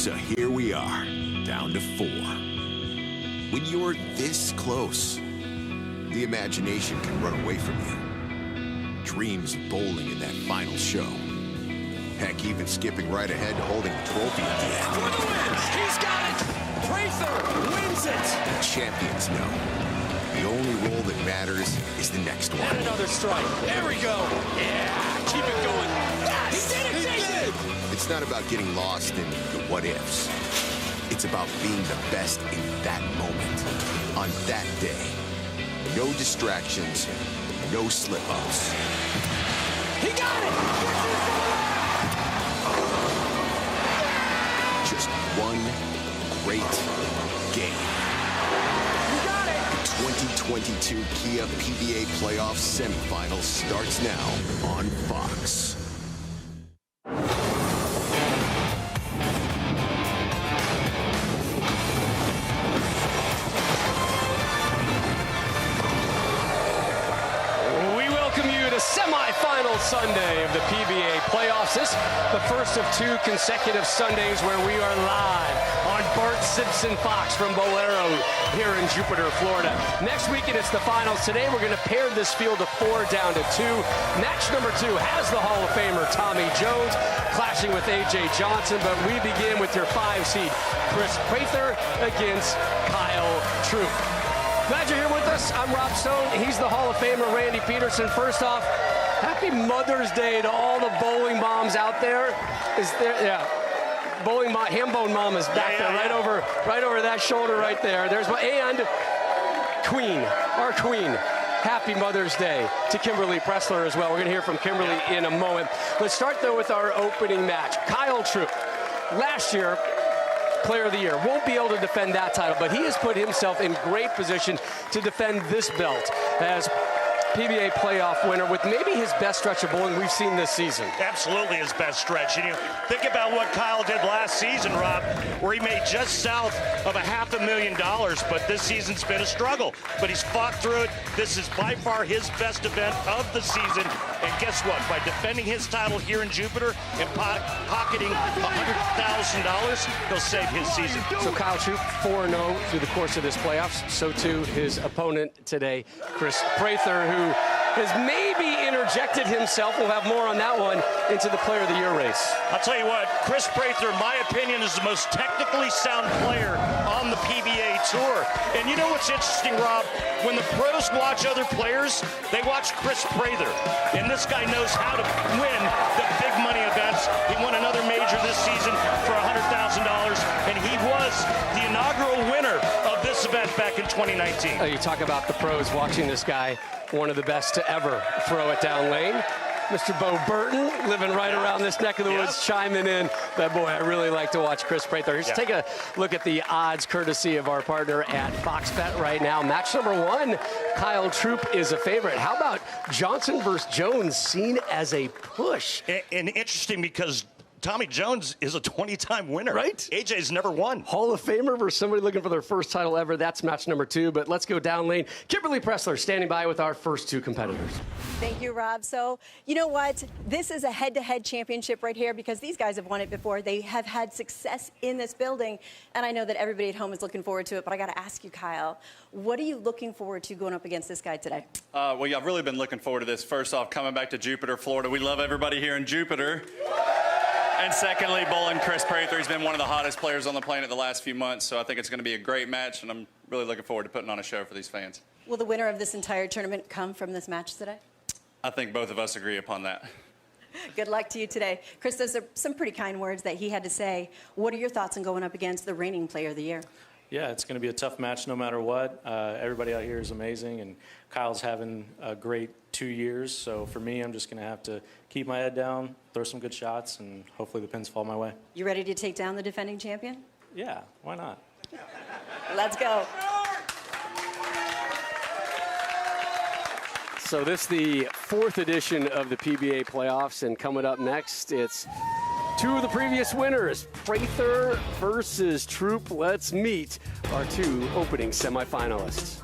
So here we are, down to 4. When you're this close, the imagination can run away from you. Dreams of bowling in that final show. Heck, even skipping right ahead to holding the trophy at the end. For the win! He's got it! Pressler wins it! The champions know. The only role that matters is the next one. And another strike. There we go. Yeah, keep it going. Yes! He did it, Jason! It's not about getting lost in the what-ifs. It's about being the best in that moment, on that day. No distractions, no slip-ups. He got it! Just one great game. You got it! 2022 Kia PBA Playoffs Semifinals starts now on Fox. Semifinal Sunday of the PBA Playoffs. This the first of 2 consecutive Sundays where we are live on Bart Simpson Fox from Bolero here in Jupiter, Florida. Next weekend it's the finals. Today we're going to pair this field of 4 down to 2. Match number 2 has the Hall of Famer Tommy Jones clashing with A.J. Johnson, but we begin with your 5 seed Chris Prather against Kyle Troop. Glad you're here with us. I'm Rob Stone. He's the Hall of Famer, Randy Pedersen. First off, happy Mother's Day to all the bowling moms out there. Is there? Yeah. Bowling mom, Hambone mom is back there, right over that shoulder right there. There's my, and Queen, our Queen. Happy Mother's Day to Kimberly Pressler as well. We're going to hear from Kimberly in a moment. Let's start, though, with our opening match. Kyle Troop, last year, Player of the Year. Won't be able to defend that title, but he has put himself in great position to defend this belt as PBA playoff winner with maybe his best stretch of bowling we've seen this season. Absolutely his best stretch. And you think about what Kyle did last season, Rob, where he made just south of $500,000, but this season's been a struggle. But he's fought through it. This is by far his best event of the season. And guess what? By defending his title here in Jupiter and pocketing $100,000, he'll save his season. So Kyle Troop 4-0 through the course of this playoffs. So too his opponent today, Chris Prather, who has maybe interjected himself, we'll have more on that one, into the Player of the Year race. I'll tell you what, Chris Prather, in my opinion, is the most technically sound player on the PBA Tour. And you know what's interesting, Rob? When the pros watch other players, they watch Chris Prather. And this guy knows how to win the big money events. He won another major this season for $100,000, and he was the inaugural winner of this event back in 2019. You talk about the pros watching this guy, one of the best to ever throw it down lane. Mr. Bo Burton, living right around this neck of the woods, chiming in. But boy, I really like to watch Chris Prather. Let's take a look at the odds, courtesy of our partner at Fox Bet right now. Match number 1, Kyle Troop is a favorite. How about Johnson versus Jones, seen as a push? And interesting because Tommy Jones is a 20-time winner. Right? AJ's never won. Hall of Famer versus somebody looking for their first title ever. That's match number 2. But let's go down lane. Kimberly Pressler standing by with our first 2 competitors. Thank you, Rob. So, you know what? This is a head-to-head championship right here because these guys have won it before. They have had success in this building. And I know that everybody at home is looking forward to it. But I got to ask you, Kyle, what are you looking forward to going up against this guy today? Well, yeah, I've really been looking forward to this. First off, coming back to Jupiter, Florida. We love everybody here in Jupiter. And secondly, bowling Chris Prather. He's been one of the hottest players on the planet the last few months, so I think it's going to be a great match, and I'm really looking forward to putting on a show for these fans. Will the winner of this entire tournament come from this match today? I think both of us agree upon that. Good luck to you today. Chris, those are some pretty kind words that he had to say. What are your thoughts on going up against the reigning Player of the Year? Yeah, it's going to be a tough match no matter what. Everybody out here is amazing, and Kyle's having a great 2 years. So for me, I'm just going to have to keep my head down, throw some good shots, and hopefully the pins fall my way. You ready to take down the defending champion? Yeah, why not? Let's go. So this is the 4th edition of the PBA Playoffs, and coming up next, it's 2 of the previous winners, Prather versus Troop. Let's meet our 2 opening semifinalists.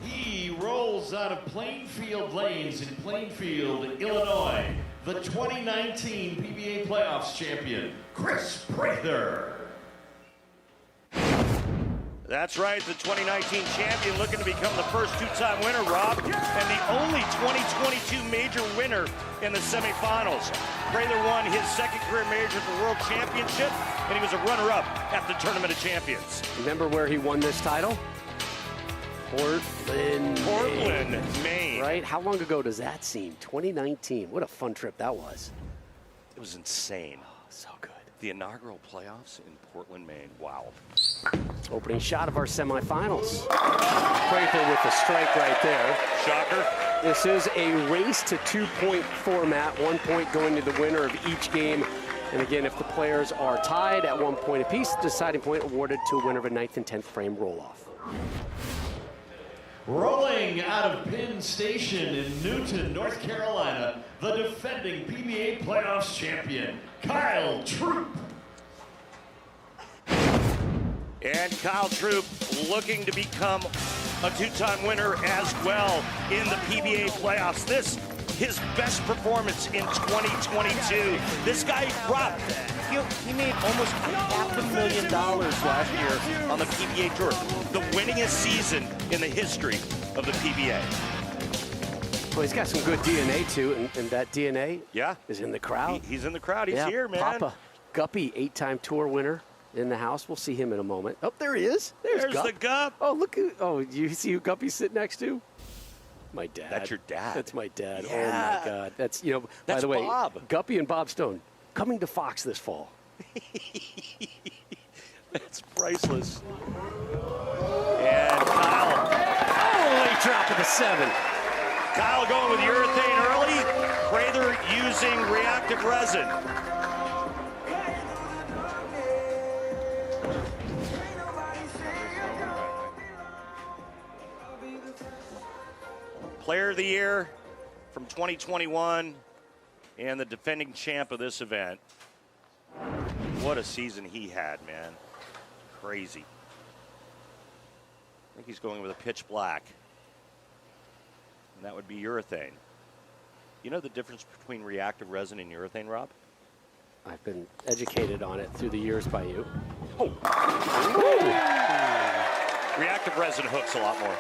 He rolls out of Plainfield Lanes in Plainfield, Illinois. the 2019 PBA Playoffs champion, Chris Prather. That's right, the 2019 champion looking to become the first two-time winner, Rob, and the only 2022 major winner in the semifinals. Prather won his second career major at the World Championship, and he was a runner-up at the Tournament of Champions. Remember where he won this title? Portland, Maine. Right? How long ago does that seem? 2019. What a fun trip that was. It was insane. Oh, so good. The inaugural playoffs in Portland, Maine. Wow. Opening shot of our semifinals. Prather with the strike right there. Shocker. This is a race to 2-point format. 1 point going to the winner of each game. And again, if the players are tied at 1 point apiece, the deciding point awarded to a winner of a 9th and 10th frame roll-off. Rolling out of Penn Station in Newton, North Carolina, the defending PBA Playoffs champion, Kyle Troop. And Kyle Troop looking to become a two-time winner as well in the PBA playoffs. This his best performance in 2022. This guy, Rob, he made almost $500,000 last year on the PBA Tour. The winningest season in the history of the PBA. Well, he's got some good DNA, too, and that DNA is in the crowd. He's in the crowd. He's here, man. Papa Guppy, 8-time tour winner in the house. We'll see him in a moment. Oh, there he is. There's Gup. the Gup. Oh, look. You see who Guppy's sitting next to? My dad. That's your dad. That's my dad. Yeah. Oh, my God. That's, by That's the way, Bob. Guppy and Bob Stone coming to Fox this fall. That's priceless. And Kyle. Oh, late drop of the 7. Kyle going with urethane early. Prather using reactive resin. Player of the Year from 2021 and the defending champ of this event. What a season he had, man. Crazy. I think he's going with a pitch black. And that would be urethane. You know the difference between reactive resin and urethane, Rob? I've been educated on it through the years by you. Oh. Reactive resin hooks a lot more.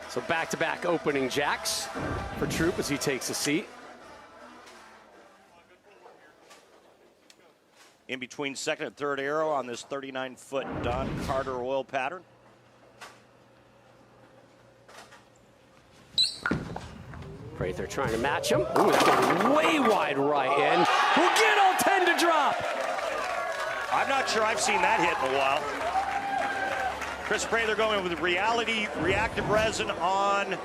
So back-to-back opening jacks for Troop as he takes a seat. In between second and third arrow on this 39-foot Don Carter oil pattern. Prather trying to match him. Ooh, that's going way wide right end. We'll get all 10 to drop. I'm not sure I've seen that hit in a while. Chris Prather going with reality reactive resin on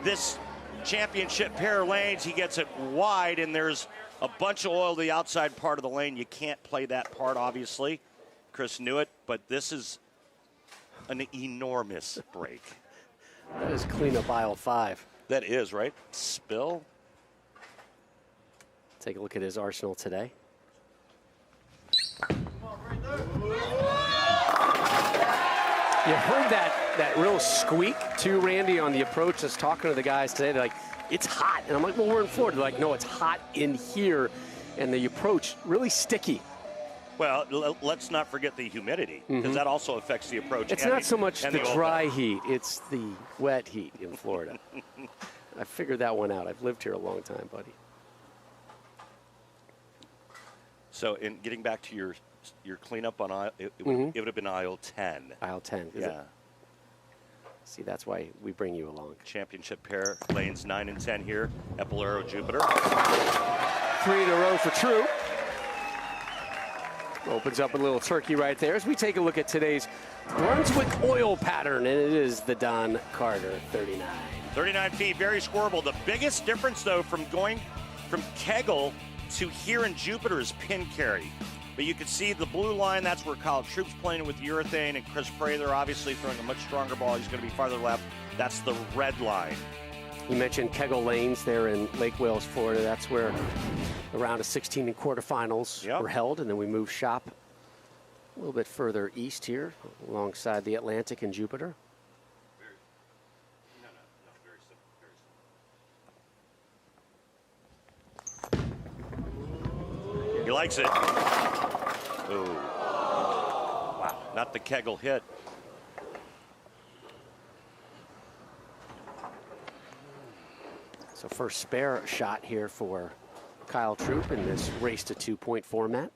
this championship pair of lanes. He gets it wide, and there's a bunch of oil to the outside part of the lane. You can't play that part, obviously. Chris knew it, but this is an enormous break. That is cleanup aisle 5. That is, right? Spill. Take a look at his arsenal today. You heard that real squeak too, Randy, on the approach. Just talking to the guys today, they're like, it's hot. And I'm like, well, we're in Florida. They're like, no, it's hot in here. And the approach, really sticky. Well, let's not forget the humidity, because that also affects the approach. It's not so much the dry heat, it's the wet heat in Florida. I figured that one out. I've lived here a long time, buddy. So, in getting back to your cleanup on aisle, it would have been aisle 10. Aisle 10. Yeah. See, that's why we bring you along. Championship pair, lanes 9 and 10 here at Bolero Jupiter. 3 in a row for True. Opens up a little turkey right there as we take a look at today's Brunswick oil pattern, and it is the Don Carter 39. 39 feet, very scoreable. The biggest difference, though, from going from Kegel to here in Jupiter is pin carry. But you can see the blue line, that's where Kyle Troop's playing with urethane, and Chris Prather obviously throwing a much stronger ball. He's going to be farther left. That's the red line. You mentioned Kegel Lanes there in Lake Wales, Florida. That's where the round of 16 and quarterfinals were held, and then we moved shop a little bit further east here alongside the Atlantic and Jupiter. Very simple. likes it. Oh. Wow, not the Kegel hit. So first spare shot here for Kyle Troup in this race to 2-point format.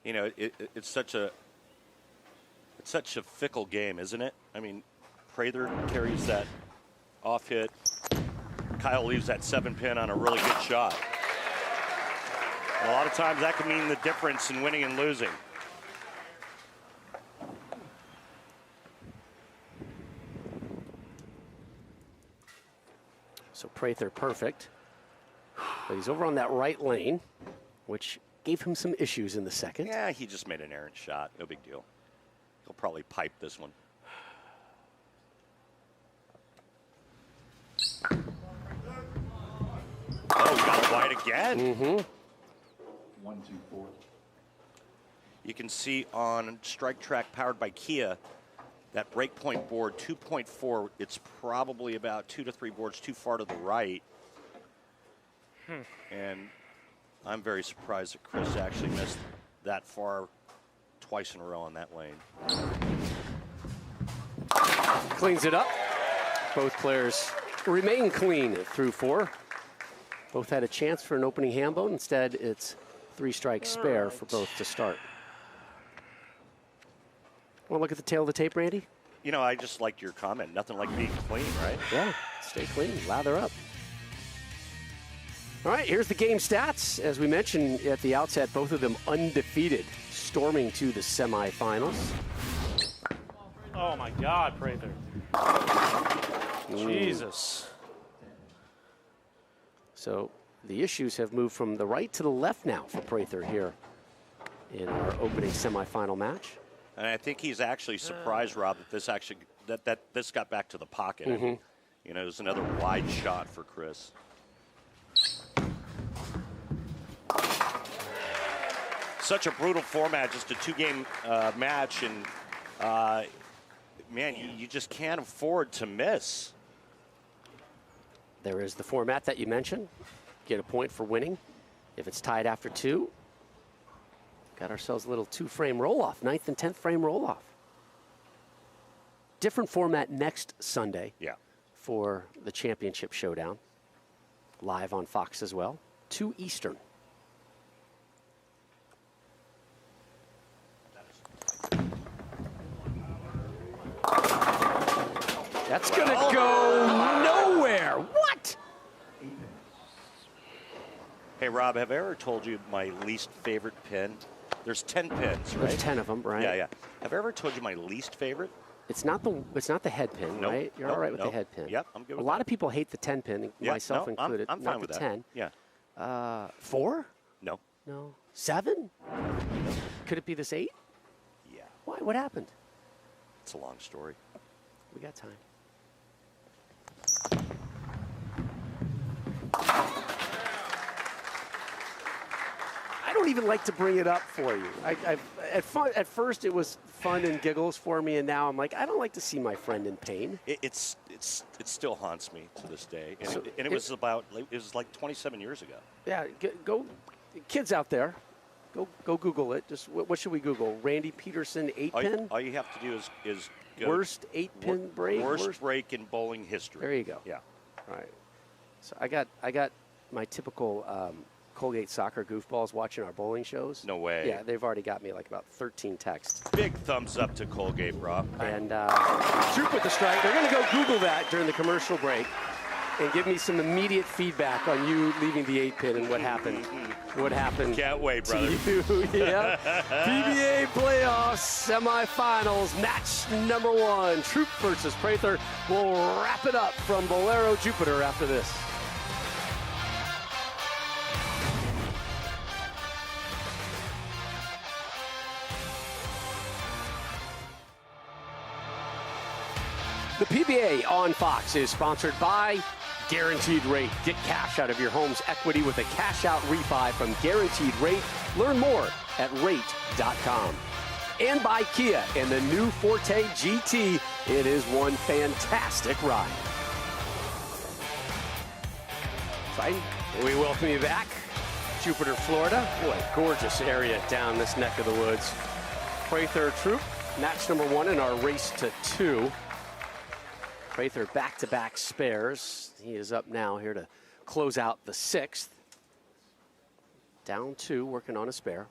You know, it's such a fickle game, isn't it? I mean, Prather carries that off hit. Kyle leaves that 7-pin on a really good shot. And a lot of times that can mean the difference in winning and losing. So Prather perfect, but he's over on that right lane, which gave him some issues in the second. Yeah, he just made an errant shot. No big deal. He'll probably pipe this one. Oh, got it wide again. Mm-hmm. 1-2-4. You can see on Strike Track powered by Kia, that breakpoint board, 2.4, it's probably about 2 to 3 boards too far to the right. And I'm very surprised that Chris actually missed that far twice in a row on that lane. Cleans it up. Both players remain clean through 4. Both had a chance for an opening handbone. Instead, it's 3 strikes spare for both to start. Want to look at the tail of the tape, Randy? You know, I just liked your comment. Nothing like being clean, right? Yeah, stay clean, lather up. All right, here's the game stats. As we mentioned at the outset, both of them undefeated, storming to the semifinals. Oh my God, Prather. Jesus. So the issues have moved from the right to the left now for Prather here in our opening semifinal match. And I think he's actually surprised, Rob, that this actually that this got back to the pocket. I mean, you know, it was another wide shot for Chris. Such a brutal format, just a 2-game match, and man, you just can't afford to miss. There is the format that you mentioned. Get a point for winning. If it's tied after 2, got ourselves a little 2-frame roll-off, 9th and 10th frame roll-off. Different format next Sunday for the championship showdown. Live on Fox as well, 2 Eastern. That's gonna go nowhere. What? Hey, Rob, have I ever told you my least favorite pin? There's 10 pins, right? There's 10 of them, right? Yeah, yeah. Have I ever told you my least favorite? It's not the head pin, Nope. right? You're Nope. all right with Nope. the head pin. Yep, I'm good A with lot that. of people hate the 10 pin, myself included. I'm not fine with the that. 10. Yeah. 4? No. No. 7? Could it be this 8? Yeah. Why? What happened? It's a long story. We got time. I don't even like to bring it up for you. At first it was fun and giggles for me, and now I'm like, I don't like to see my friend in pain. It still haunts me to this day, and, it was like 27 years ago. Yeah, go, kids out there, go Google it. Just what should we Google? Randy Pedersen 8-pin. All you have to do is go Worst 8-pin break. Worst break in bowling history. There you go. Yeah. All right. So I got my typical Colgate soccer goofballs watching our bowling shows. No way. Yeah, they've already got me like about 13 texts. Big thumbs up to Colgate, Rob. And Troop with the strike. They're going to go Google that during the commercial break and give me some immediate feedback on you leaving the 8-pin and what happened. What happened? Can't wait, brother. To you. Yeah. PBA Playoffs semifinals, match number 1. Troop versus Prather. We'll wrap it up from Bolero Jupiter after this. The PBA on Fox is sponsored by Guaranteed Rate. Get cash out of your home's equity with a cash-out refi from Guaranteed Rate. Learn more at rate.com. And by Kia and the new Forte GT. It is one fantastic ride. Fine. We welcome you back. Jupiter, Florida. Boy, gorgeous area down this neck of the woods. Prather Troop, match number 1 in our race to 2. Prather back-to-back spares. He is up now here to close out the 6th. Down 2, working on a spare.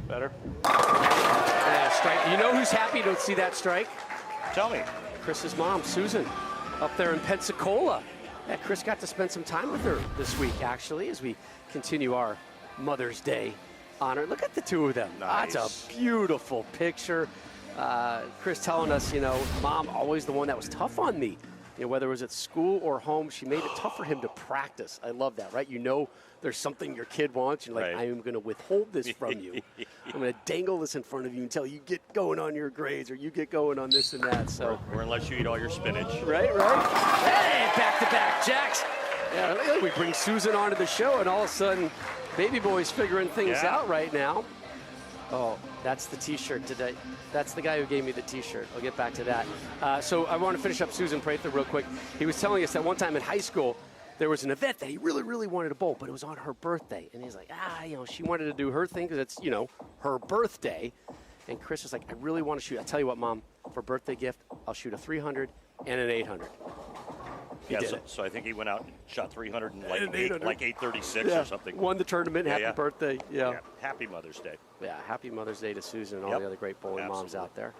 Better. And a strike. You know who's happy to see that strike? Tell me. Chris's mom, Susan, up there in Pensacola. Yeah, Chris got to spend some time with her this week, actually, as we continue our Mother's Day honor. Look at the two of them. Nice. That's a beautiful picture. Chris telling us, you know, Mom, always the one that was tough on me. You know, whether it was at school or home, she made it tough for him to practice. I love that, right? You know there's something your kid wants. You're like, right. I am going to withhold this from you. I'm going to dangle this in front of you until you get going on your grades or you get going on this and that. So, Or unless you eat all your spinach. right. Hey, back-to-back jacks. Yeah, we bring Susan onto the show, and all of a sudden, baby boy's figuring things out right now. Oh, that's the T-shirt today. That's the guy who gave me the T-shirt. I'll get back to that. So I want to finish up Susan Prather real quick. He was telling us that one time in high school, there was an event that he really, really wanted to bowl, but it was on her birthday. And he's like, you know, she wanted to do her thing because it's, you know, her birthday. And Chris was like, I really want to shoot. I tell you what, Mom, for birthday gift, I'll shoot a 300 and an 800. He did it. So I think he went out and shot 300 and like, And 836 or something. Won the tournament. Happy birthday. Yeah. Happy Mother's Day. Yeah, happy Mother's Day to Susan and all the other great bowling moms out there.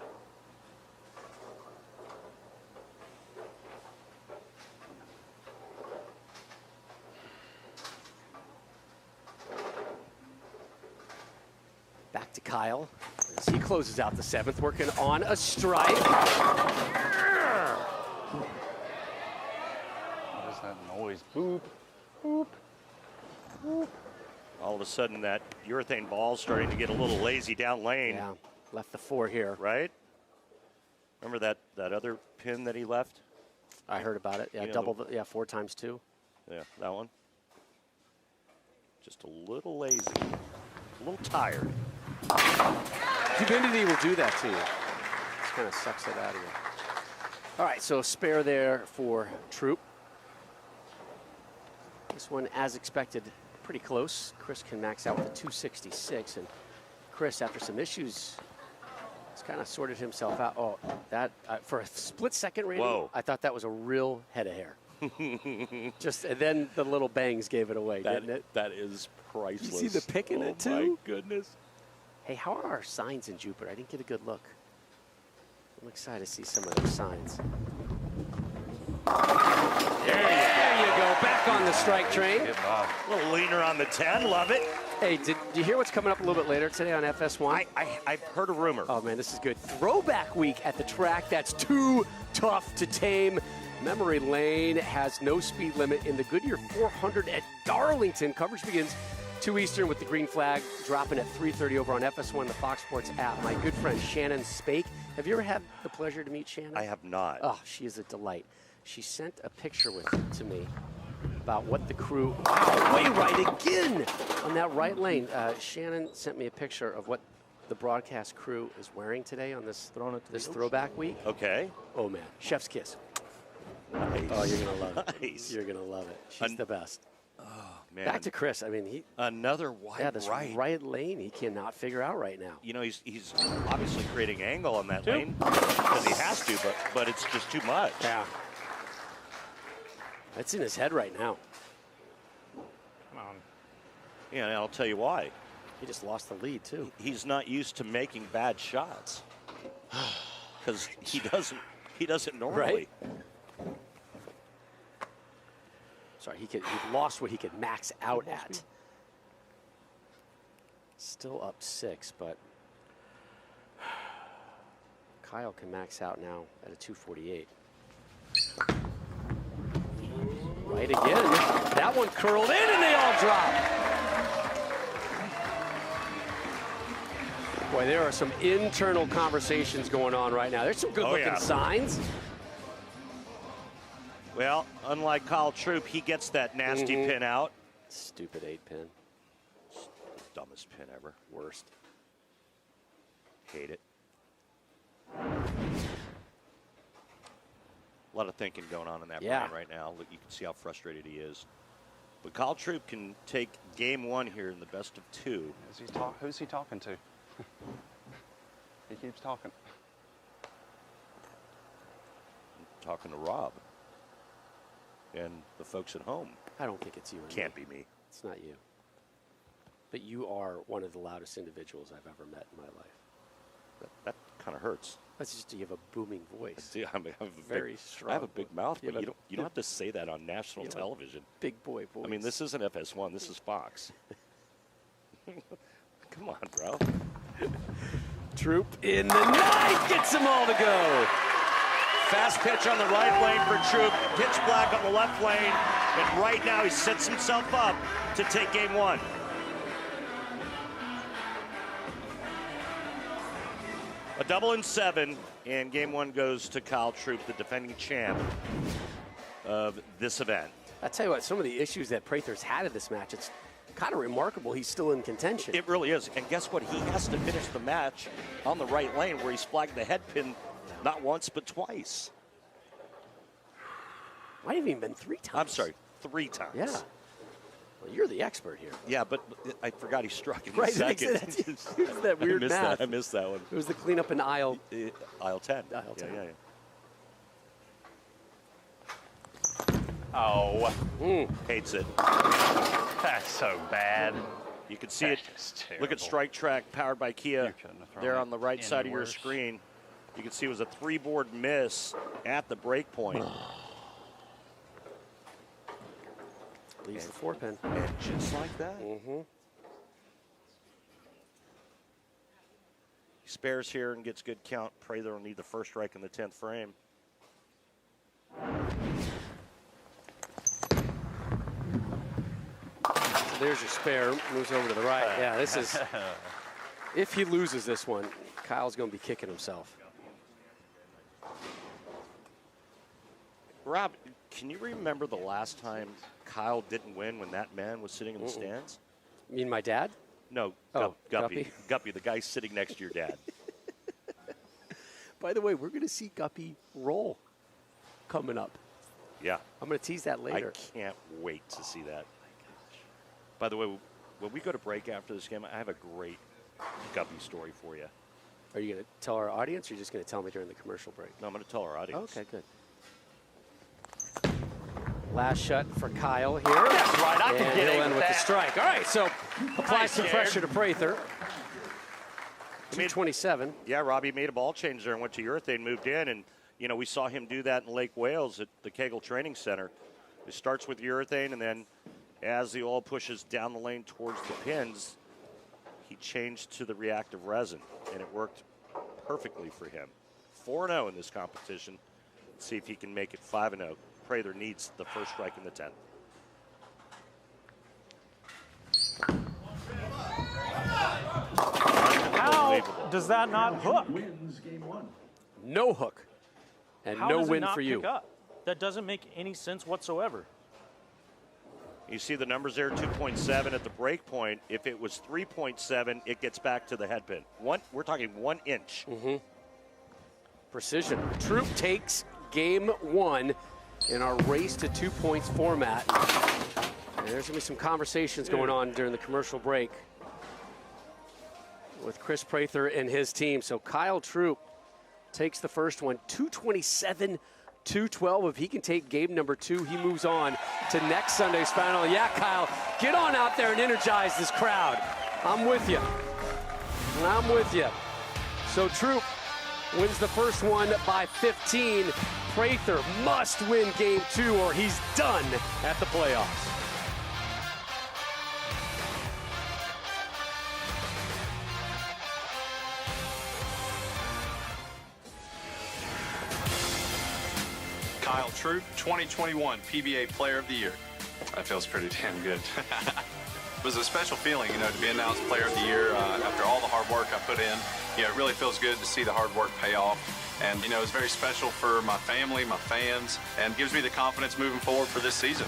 Back to Kyle as he closes out the 7th, working on a strike. What is that noise? Boop, boop, boop. All of a sudden, that urethane ball's starting to get a little lazy down lane. Yeah, left the 4 here. Right? Remember that other pin that he left? I heard about it. Yeah, You know, 4 times 2. Yeah, that one. Just a little lazy, a little tired. Humidity will do that to you. Just kind of sucks it out of you. All right, so spare there for Troop. This one, as expected, pretty close. Chris can max out with a 266, and Chris, after some issues, has kind of sorted himself out. Oh, that for a split second, Randy, I thought that was a real head of hair. Just and then the little bangs gave it away, didn't it? That is priceless. You see the pick in it too? Oh my goodness. Hey, how are our signs in Jupiter? I didn't get a good look. I'm excited to see some of their signs. There you go. Back on the strike train. A little leaner on the 10. Love it. Hey, did you hear what's coming up a little bit later today on FS1? I've heard a rumor. Oh, man, this is good. Throwback week at the track. That's too tough to tame. Memory Lane has no speed limit in the Goodyear 400 at Darlington. Coverage begins 2 Eastern with the green flag dropping at 3:30 over on FS1, the Fox Sports app. My good friend Shannon Spake. Have you ever had the pleasure to meet Shannon? I have not. Oh, she is a delight. She sent a picture to me about what the crew. Wow, way right again on that right lane. Shannon sent me a picture of what the broadcast crew is wearing today on this throwback week. Okay. Oh man, chef's kiss. Nice. Oh, you're gonna love it. Nice. You're gonna love it. She's the best. Oh man. Back to Chris. I mean, another wide this right lane he cannot figure out right now. You know, he's obviously creating angle on that lane because he has to, but it's just too much. Yeah. It's in his head right now. Come on. Yeah, and I'll tell you why. He just lost the lead too. He's not used to making bad shots because he doesn't normally. Right? Sorry, he lost what he could max out at. Still up 6, but Kyle can max out now at a 248. Right again. That one curled in and they all drop. Boy, there are some internal conversations going on right now. There's some good-looking signs. Well, unlike Kyle Troop, he gets that nasty pin out. Stupid 8-pin. Dumbest pin ever. Worst. Hate it. lot of thinking going on in that Yeah. brain right now. Look, you can see how frustrated he is. But Kyle Troop can take game 1 here in the best of 2. Who's he talking to? He keeps talking. I'm talking to Rob and the folks at home. I don't think it's you. Can't be me. It's not you. But you are one of the loudest individuals I've ever met in my life. That kind of hurts. That's just, you have a booming voice. Yeah, I have Very strong. I have a big mouth, but You you don't have to say that on national television. Big boy voice. I mean, this isn't FS1. This is Fox. Come on, bro. Troop in the night gets them all to go. Fast pitch on the right lane for Troop. Pitch black on the left lane. And right now he sets himself up to take game 1. A double and 7, and game 1 goes to Kyle Troop, the defending champ of this event. I tell you what, some of the issues that Prather's had in this match, it's kind of remarkable he's still in contention. It really is. And guess what? He has to finish the match on the right lane where he's flagged the head pin not once but twice. Might have even been 3 times. I'm sorry, 3 times. Yeah. Well, you're the expert here. Yeah, but I forgot he struck in Right, the second. It's that weird math. I missed that one. It was the cleanup in aisle. Aisle 10. Aisle 10. Yeah. Oh. Hates it. That's so bad. You can see That's it. Look at Strike Track, powered by Kia. couldn't have thrown There it on the right any side of your worse. screen. You can see it was a 3-board miss at the break point. Leaves the 4-pin. And just like that. Mm-hmm. He spares here and gets good count. Prather will need the first strike in the 10th frame. So there's your spare. Moves over to the right. Yeah, this is. If he loses this one, Kyle's going to be kicking himself. Rob, can you remember the last time Kyle didn't win when that man was sitting in the stands? You mean my dad? No, Oh, Guppy. Guppy, the guy sitting next to your dad. By the way, we're going to see Guppy roll coming up. Yeah. I'm going to tease that later. I can't wait to see that. By the way, when we go to break after this game, I have a great Guppy story for you. Are you going to tell our audience, or are you just going to tell me during the commercial break? No, I'm going to tell our audience. Okay, good. Last shot for Kyle here. That's right. I can And get he'll in end with with the that. strike. All right, so applies some scared. pressure to Prather. 227. Yeah, Robbie made a ball change there and went to urethane, moved in, and we saw him do that in Lake Wales at the Kegel Training Center. It starts with urethane, and then as the oil pushes down the lane towards the pins, he changed to the reactive resin, and it worked perfectly for him. 4-0 in this competition. Let's see if he can make it 5-0. Prather needs the first strike in the 10th. How does that not hook? No hook. And How no does it win not for you. pick up? That doesn't make any sense whatsoever. You see the numbers there, 2.7 at the break point. If it was 3.7, it gets back to the head pin. We're talking 1 inch. Mm-hmm. Precision. Troop takes game 1 in our race to 2 points format. And there's going to be some conversations going on during the commercial break with Chris Prather and his team. So Kyle Troop takes the first one, 227-212. If he can take game number 2, he moves on to next Sunday's final. Yeah, Kyle, get on out there and energize this crowd. I'm with you. I'm with you. So Troop wins the first one by 15. Prather must win game 2 or he's done at the playoffs. Kyle Troop, 2021 PBA Player of the Year. That feels pretty damn good. It was a special feeling, to be announced Player of the Year after all the hard work I put in. It really feels good to see the hard work pay off. And, it's very special for my family, my fans, and gives me the confidence moving forward for this season.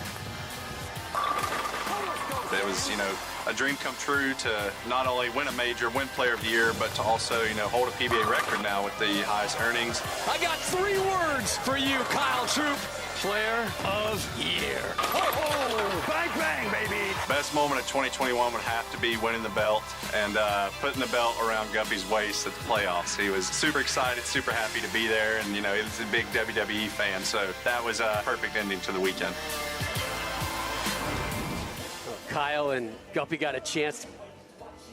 It was, a dream come true to not only win a major, win Player of the Year, but to also, hold a PBA record now with the highest earnings. I got 3 words for you, Kyle Troop. Player of Year. Oh, bang, bang, baby. Best moment of 2021 would have to be winning the belt and putting the belt around Guppy's waist at the playoffs. He was super excited, super happy to be there, and, he was a big WWE fan, so that was a perfect ending to the weekend. Kyle and Guppy got a chance to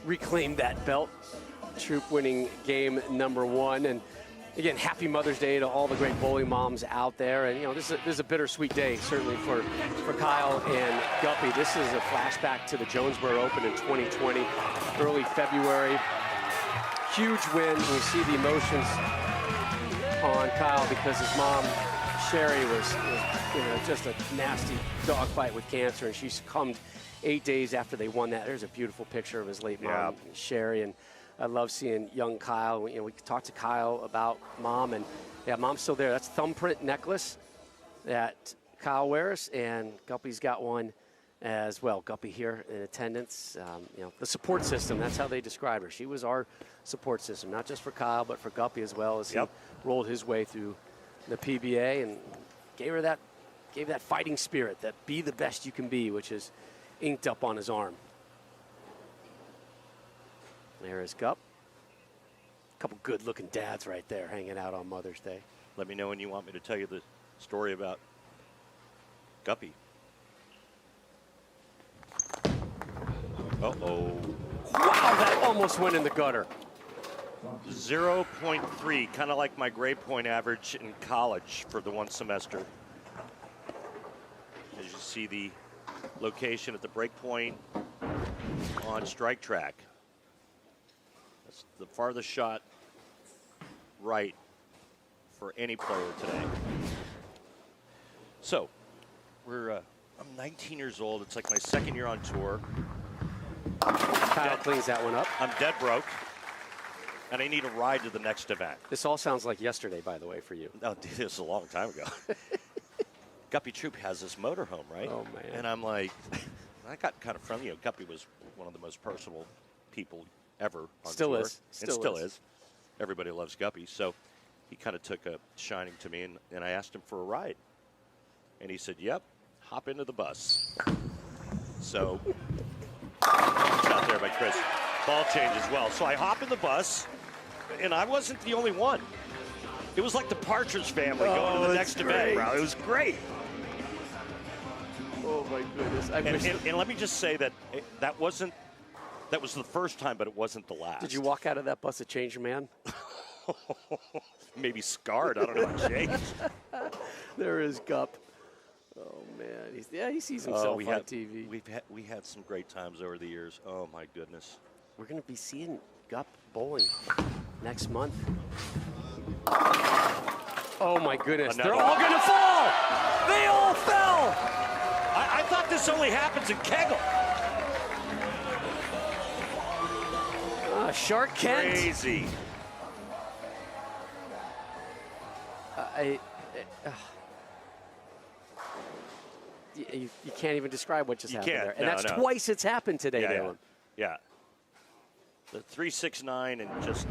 reclaim that belt. Troop winning game number 1. And again, happy Mother's Day to all the great bowling moms out there. And, this is a bittersweet day, certainly for Kyle and Guppy. This is a flashback to the Jonesboro Open in 2020, early February. Huge win. We see the emotions on Kyle because his mom, Sherry, was just a nasty dogfight with cancer, and she succumbed 8 days after they won that. There's a beautiful picture of his late mom, Sherry, and I love seeing young Kyle. We talked to Kyle about mom, and mom's still there. That's thumbprint necklace that Kyle wears, and Guppy's got one as well. Guppy here in attendance. The support system, that's how they describe her. She was our support system, not just for Kyle, but for Guppy as well as he rolled his way through the PBA and gave that fighting spirit, that be the best you can be, which is inked up on his arm. There is Gupp. A couple good-looking dads right there hanging out on Mother's Day. Let me know when you want me to tell you the story about Guppy. Uh-oh. Wow, that almost went in the gutter. 0.3, kind of like my grade point average in college for the one semester. As you see the location at the break point on strike track. That's the farthest shot right for any player today. So, I'm 19 years old. It's like my second year on tour. Kyle cleans that one up. I'm dead broke, and I need a ride to the next event. This all sounds like yesterday, by the way, for you. Oh, dude, this was a long time ago. Guppy Troop has this motorhome, right? Oh, man. And I'm like, I got kind of friendly. Guppy was one of the most personal people ever on Still tour. is. Still is. Everybody loves Guppy. So he kind of took a shining to me, and I asked him for a ride. And he said, yep, hop into the bus. So, shot there by Chris. Ball change as well. So I hop in the bus, and I wasn't the only one. It was like the Partridge Family going to the next event, bro. It was great. Oh, my goodness. And let me just say that that was the first time, but it wasn't the last. Did you walk out of that bus a changed man? Maybe scarred. I don't know. Changed. There is Gupp. Oh, man. He sees himself on TV. We had some great times over the years. Oh, my goodness. We're going to be seeing Gupp bowling next month. Oh, my goodness. They're all going to fall. They all fell. I thought this only happens in Kegel. Shark Kent. Crazy. You can't even describe what just happened there. And No, that's no. twice it's happened today, Dylan. Yeah. The 3-6-9 and just...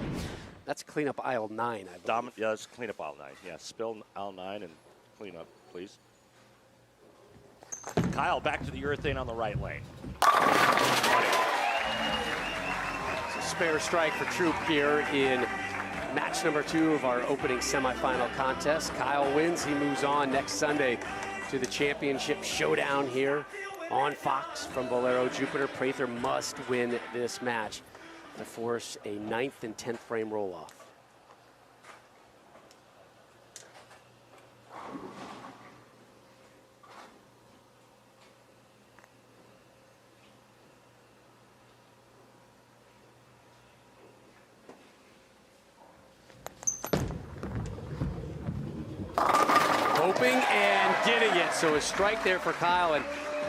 That's clean up aisle 9, I believe. Yeah, let's clean up aisle 9. Yeah, spill aisle 9 and clean up, please. Kyle, back to the urethane on the right lane. It's a spare strike for Troop here in match number 2 of our opening semifinal contest. Kyle wins. He moves on next Sunday to the championship showdown here on Fox from Bolero Jupiter. Prather must win this match to force a 9th and 10th frame roll-off. Hoping and getting it. So a strike there for Kyle. And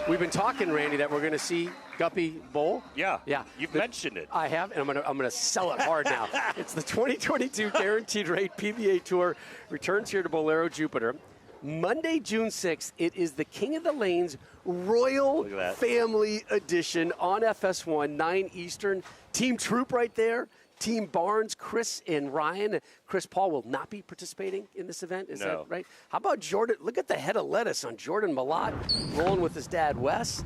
we've been talking, Randy, that we're going to see Guppy bowl. Yeah. Yeah. You've mentioned it. I have, and I'm gonna sell it hard now. It's the 2022 Guaranteed Rate PBA Tour returns here to Bolero Jupiter. Monday, June 6th, it is the King of the Lanes Royal Family Edition on FS1, 9 Eastern. Team Troop right there. Team Barnes, Chris and Ryan. Chris Paul will not be participating in this event. Is that right? How about Jordan? Look at the head of lettuce on Jordan Malott, rolling with his dad, Wes.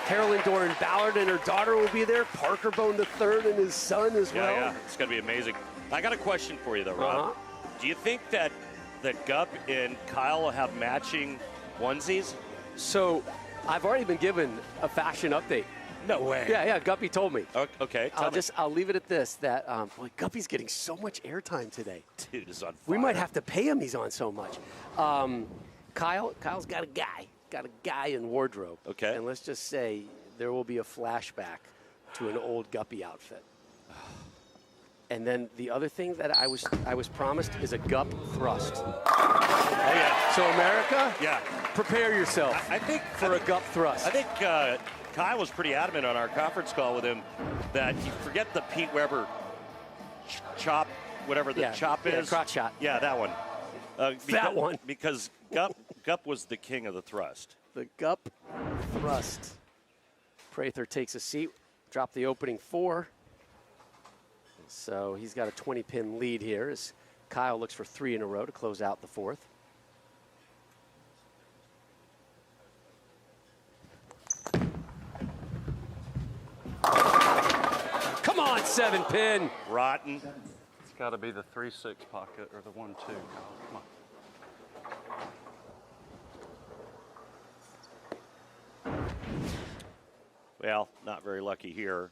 Carolyn Doran Ballard and her daughter will be there. Parker Bone III and his son as well. Yeah, it's going to be amazing. I got a question for you, though, Rob. Do you think that Gup and Kyle will have matching onesies? So I've already been given a fashion update. No way. Yeah, Guppy told me. Okay, I'll leave it at this, that, boy, Guppy's getting so much airtime today. Dude is on fire. We might have to pay him, he's on so much. Kyle's got a guy in wardrobe. Okay. And let's just say there will be a flashback to an old Guppy outfit. And then the other thing that I was promised is a Gup thrust. Oh, yeah. So, America, yeah, prepare yourself I think for a Gup thrust. I think Kyle was pretty adamant on our conference call with him that you forget the Pete Weber chop, whatever the chop is. Crotch shot. Yeah, that one. That one. Because Gup was the king of the thrust. The Gup thrust. Prather takes a seat, drop the opening 4. So he's got a 20-pin lead here as Kyle looks for 3 in a row to close out the 4th. Come on, 7-pin. Rotten. It's got to be the 3-6 pocket or the 1-2. Come on. Well, not very lucky here.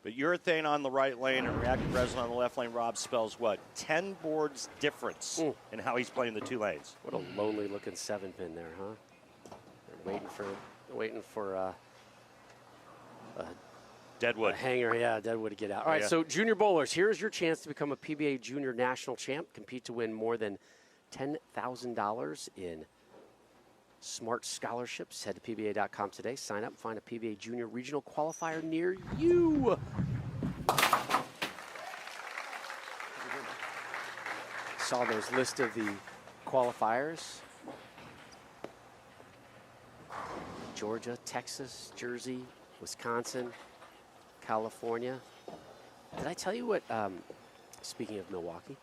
But urethane on the right lane and reactive resin on the left lane, Rob, spells what? 10 boards difference in how he's playing the 2 lanes. What a lonely looking 7-pin there, huh? They're waiting for Deadwood. A hanger, Deadwood to get out. All right, so junior bowlers, here's your chance to become a PBA Junior National Champ. Compete to win more than $10,000 in smart scholarships. Head to PBA.com today. Sign up and find a PBA Junior Regional Qualifier near you. Saw those list of the qualifiers. Georgia, Texas, Jersey, Wisconsin, California. Did I tell you what, speaking of Milwaukee,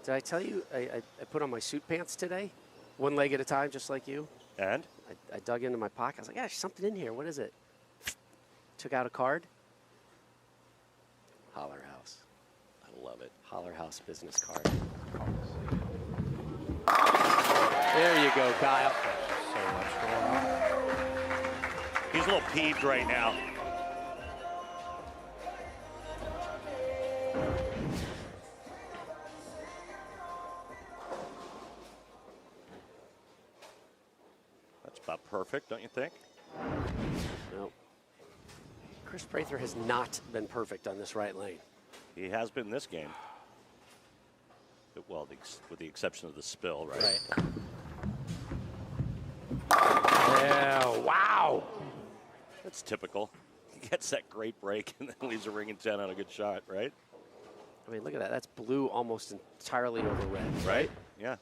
did I tell you I put on my suit pants today? One leg at a time, just like you. And? I dug into my pocket. I was like, there's something in here. What is it? Took out a card. Holler House. I love it. Holler House business card. There you go, Kyle. So much going on. He's a little peeved right now. About perfect, don't you think? No. Chris Prather has not been perfect on this right lane. He has been in this game. Well, with the exception of the spill, right? Yeah, wow. That's typical. He gets that great break and then leaves a ring in 10 on a good shot, right? I mean, look at that. That's blue almost entirely over red. Right? Yeah.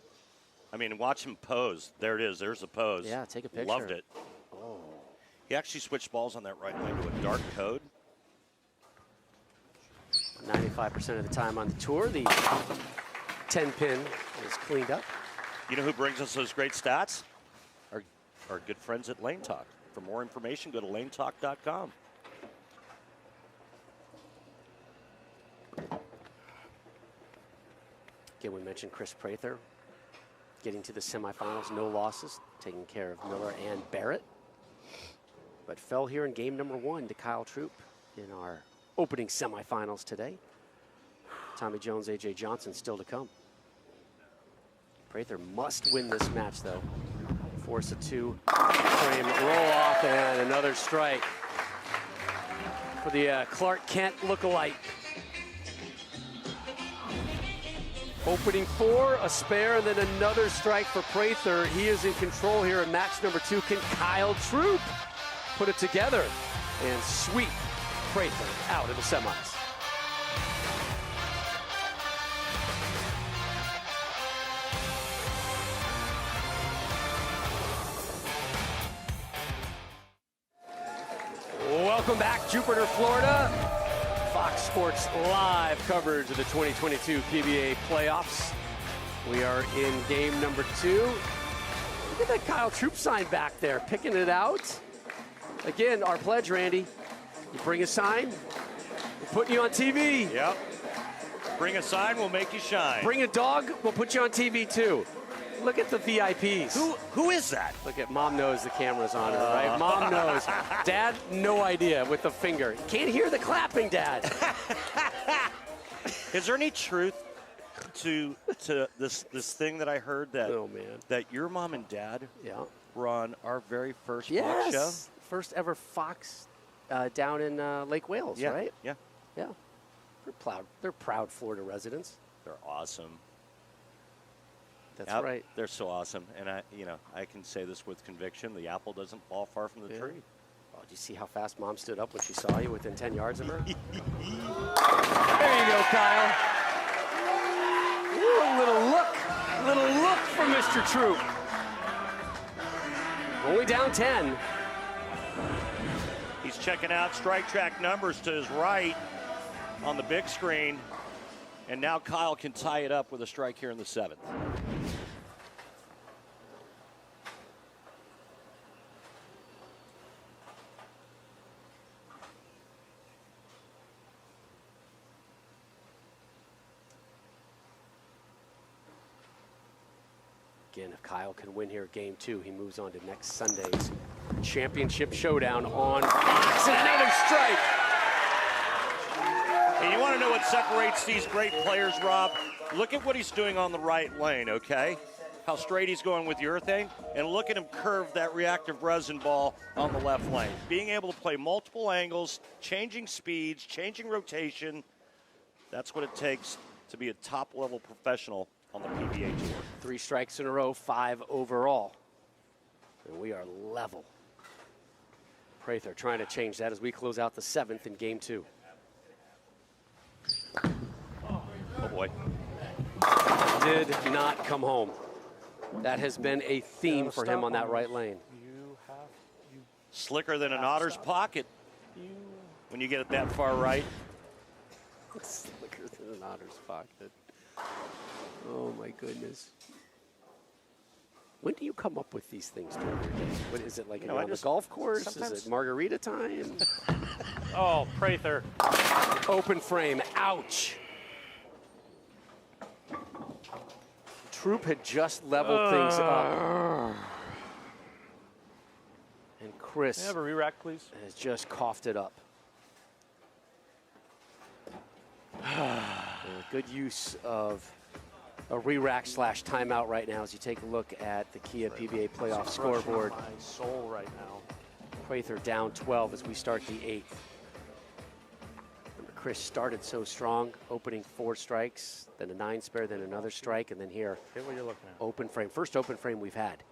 I mean, watch him pose. There it is. There's the pose. Yeah, take a picture. Loved it. Oh. He actually switched balls on that right lane to a dark code. 95% of the time on the tour, the 10-pin is cleaned up. You know who brings us those great stats? Our good friends at Lane Talk. For more information, go to lanetalk.com. Again, we mentioned Chris Prather getting to the semifinals, no losses, taking care of Miller and Barrett. But fell here in game number 1 to Kyle Troop in our opening semifinals today. Tommy Jones, A.J. Johnson still to come. Prather must win this match, though. Force a 2-frame roll off and another strike for the Clark Kent lookalike. Opening 4, a spare, and then another strike for Prather. He is in control here in match number 2. Can Kyle Troop put it together and sweep Prather out of the semis? Welcome back, Jupiter, Florida. Fox Sports live coverage of the 2022 PBA Playoffs. We are in game number 2. Look at that Kyle Troop sign back there, picking it out. Again, our pledge, Randy. You bring a sign, we're putting you on TV. Yep. Bring a sign, we'll make you shine. Bring a dog, we'll put you on TV too. Look at the VIPs. Who is that? Look at Mom knows the camera's on her, right? Mom knows. Dad, no idea with the finger. Can't hear the clapping, Dad. Is there any truth to this thing that I heard that that your mom and dad were on our very first Fox show? First ever Fox down in Lake Wales, right? Yeah. They're proud Florida residents. They're awesome. That's right. They're so awesome, and I can say this with conviction: the apple doesn't fall far from the tree. Oh, did you see how fast Mom stood up when she saw you within 10 yards of her? There you go, Kyle. Ooh, a little look from Mr. Troop. Only down 10. He's checking out strike track numbers to his right on the big screen, and now Kyle can tie it up with a strike here in the 7th. Again, if Kyle can win here game 2, he moves on to next Sunday's championship showdown on Fox. And another strike. And you want to know what separates these great players, Rob? Look at what he's doing on the right lane, okay? How straight he's going with your thing. And look at him curve that reactive resin ball on the left lane. Being able to play multiple angles, changing speeds, changing rotation. That's what it takes to be a top-level professional on the PBA Tour. 3 strikes in a row, 5 overall. And we are level. Prather trying to change that as we close out the 7th in game 2. Oh, boy. Did not come home. That has been a theme for him on that right lane. Slicker than an otter's pocket when you get it that far right. Slicker than an otter's pocket. Oh, my goodness. When do you come up with these things during your day? What is it, like on the golf course? Is it margarita time? Oh, Prather. Open frame. Ouch. Troop had just leveled things up. And Chris Can I have a re-rack, please? has just coughed it up. Good use of a re-rack / timeout right now as you take a look at the Kia PBA Playoff scoreboard. My soul right now. Prather down 12 as we start the 8th. Remember, Chris started so strong, opening 4 strikes, then a 9 spare, then another strike, and then here, Get what you're looking at. open frame. First open frame we've had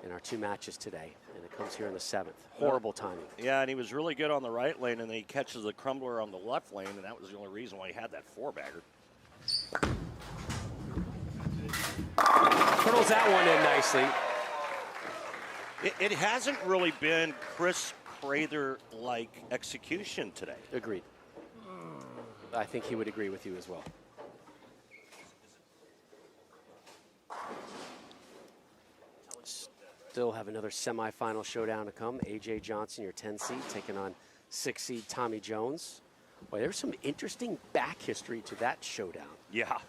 in our 2 matches today, and it comes here in the 7th. Horrible timing. Yeah, and he was really good on the right lane, and then he catches the crumbler on the left lane, and that was the only reason why he had that 4-bagger. Turtles that one in nicely. It hasn't really been Chris Prather-like execution today. Agreed. I think he would agree with you as well. Still have another semifinal showdown to come. A.J. Johnson, your 10 seed, taking on 6 seed Tommy Jones. Boy, there's some interesting back history to that showdown. Yeah.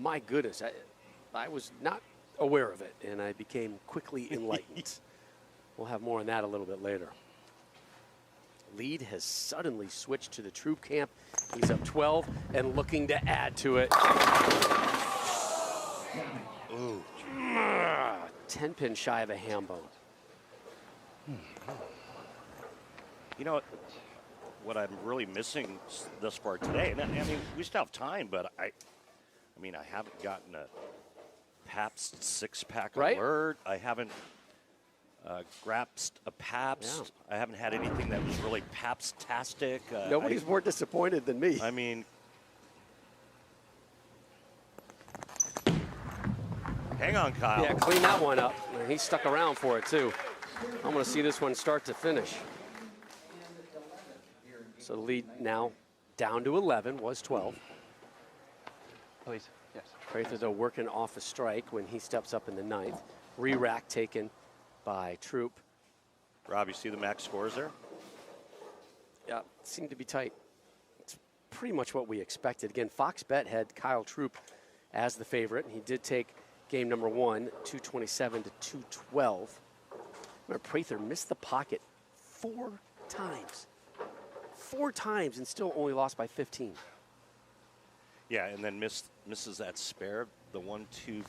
My goodness, I was not aware of it, and I became quickly enlightened. We'll have more on that a little bit later. Lead has suddenly switched to the Troop camp. He's up 12 and looking to add to it. Ooh. 10 pin shy of a ham bone. You know what I'm really missing thus far today, and I mean, we still have time, but I haven't gotten a Pabst 6-pack alert. I haven't grasped a Pabst. Yeah. I haven't had anything that was really Pabst-tastic. Nobody's more disappointed than me. I mean, hang on, Kyle. Yeah, clean that one up. He stuck around for it, too. I'm going to see this one start to finish. So the lead now down to 11, was 12. Please. Yes. Prather, though, working off a strike when he steps up in the 9th. Re-rack taken by Troop. Rob, you see the max scores there? Yeah, it seemed to be tight. It's pretty much what we expected. Again, Fox Bet had Kyle Troop as the favorite. He did take game number 1, 227 to 212. Remember, Prather missed the pocket 4 times. 4 times and still only lost by 15. Yeah, and then misses that spare, the 1-2,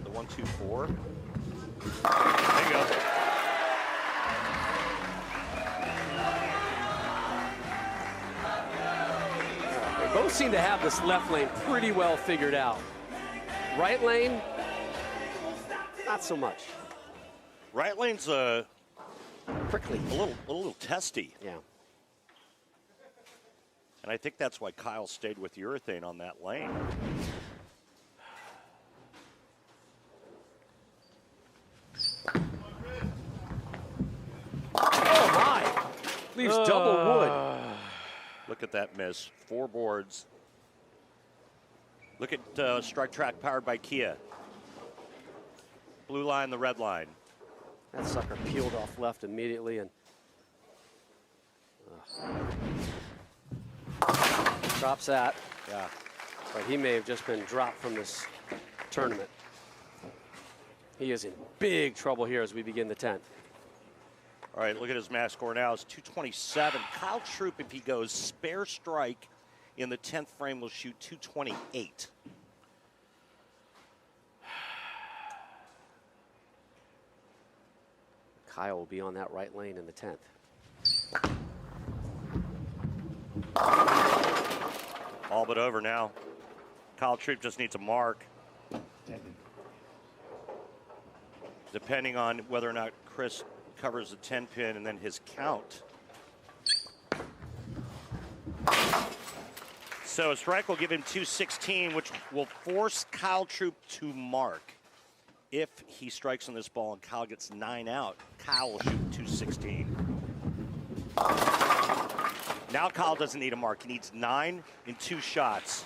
the 1-2-4. There you go. They both seem to have this left lane pretty well figured out. Right lane, not so much. Right lane's prickly, a little testy. Yeah. And I think that's why Kyle stayed with urethane on that lane. Oh my! Leaves double wood. Look at that miss. 4 boards. Look at Strike Track powered by Kia. Blue line, the red line. That sucker peeled off left immediately and drops that. Yeah. But he may have just been dropped from this tournament. He is in big trouble here as we begin the 10th. All right, look at his max score now. It's 227. Kyle Troop, if he goes spare strike in the 10th frame, will shoot 228. Kyle will be on that right lane in the 10th. All but over now. Kyle Troop just needs a mark. Depending on whether or not Chris covers the 10 pin and then his count. So a strike will give him 216, which will force Kyle Troop to mark. If he strikes on this ball and Kyle gets 9 out, Kyle will shoot 216. Now Kyle doesn't need a mark. He needs 9 in 2 shots.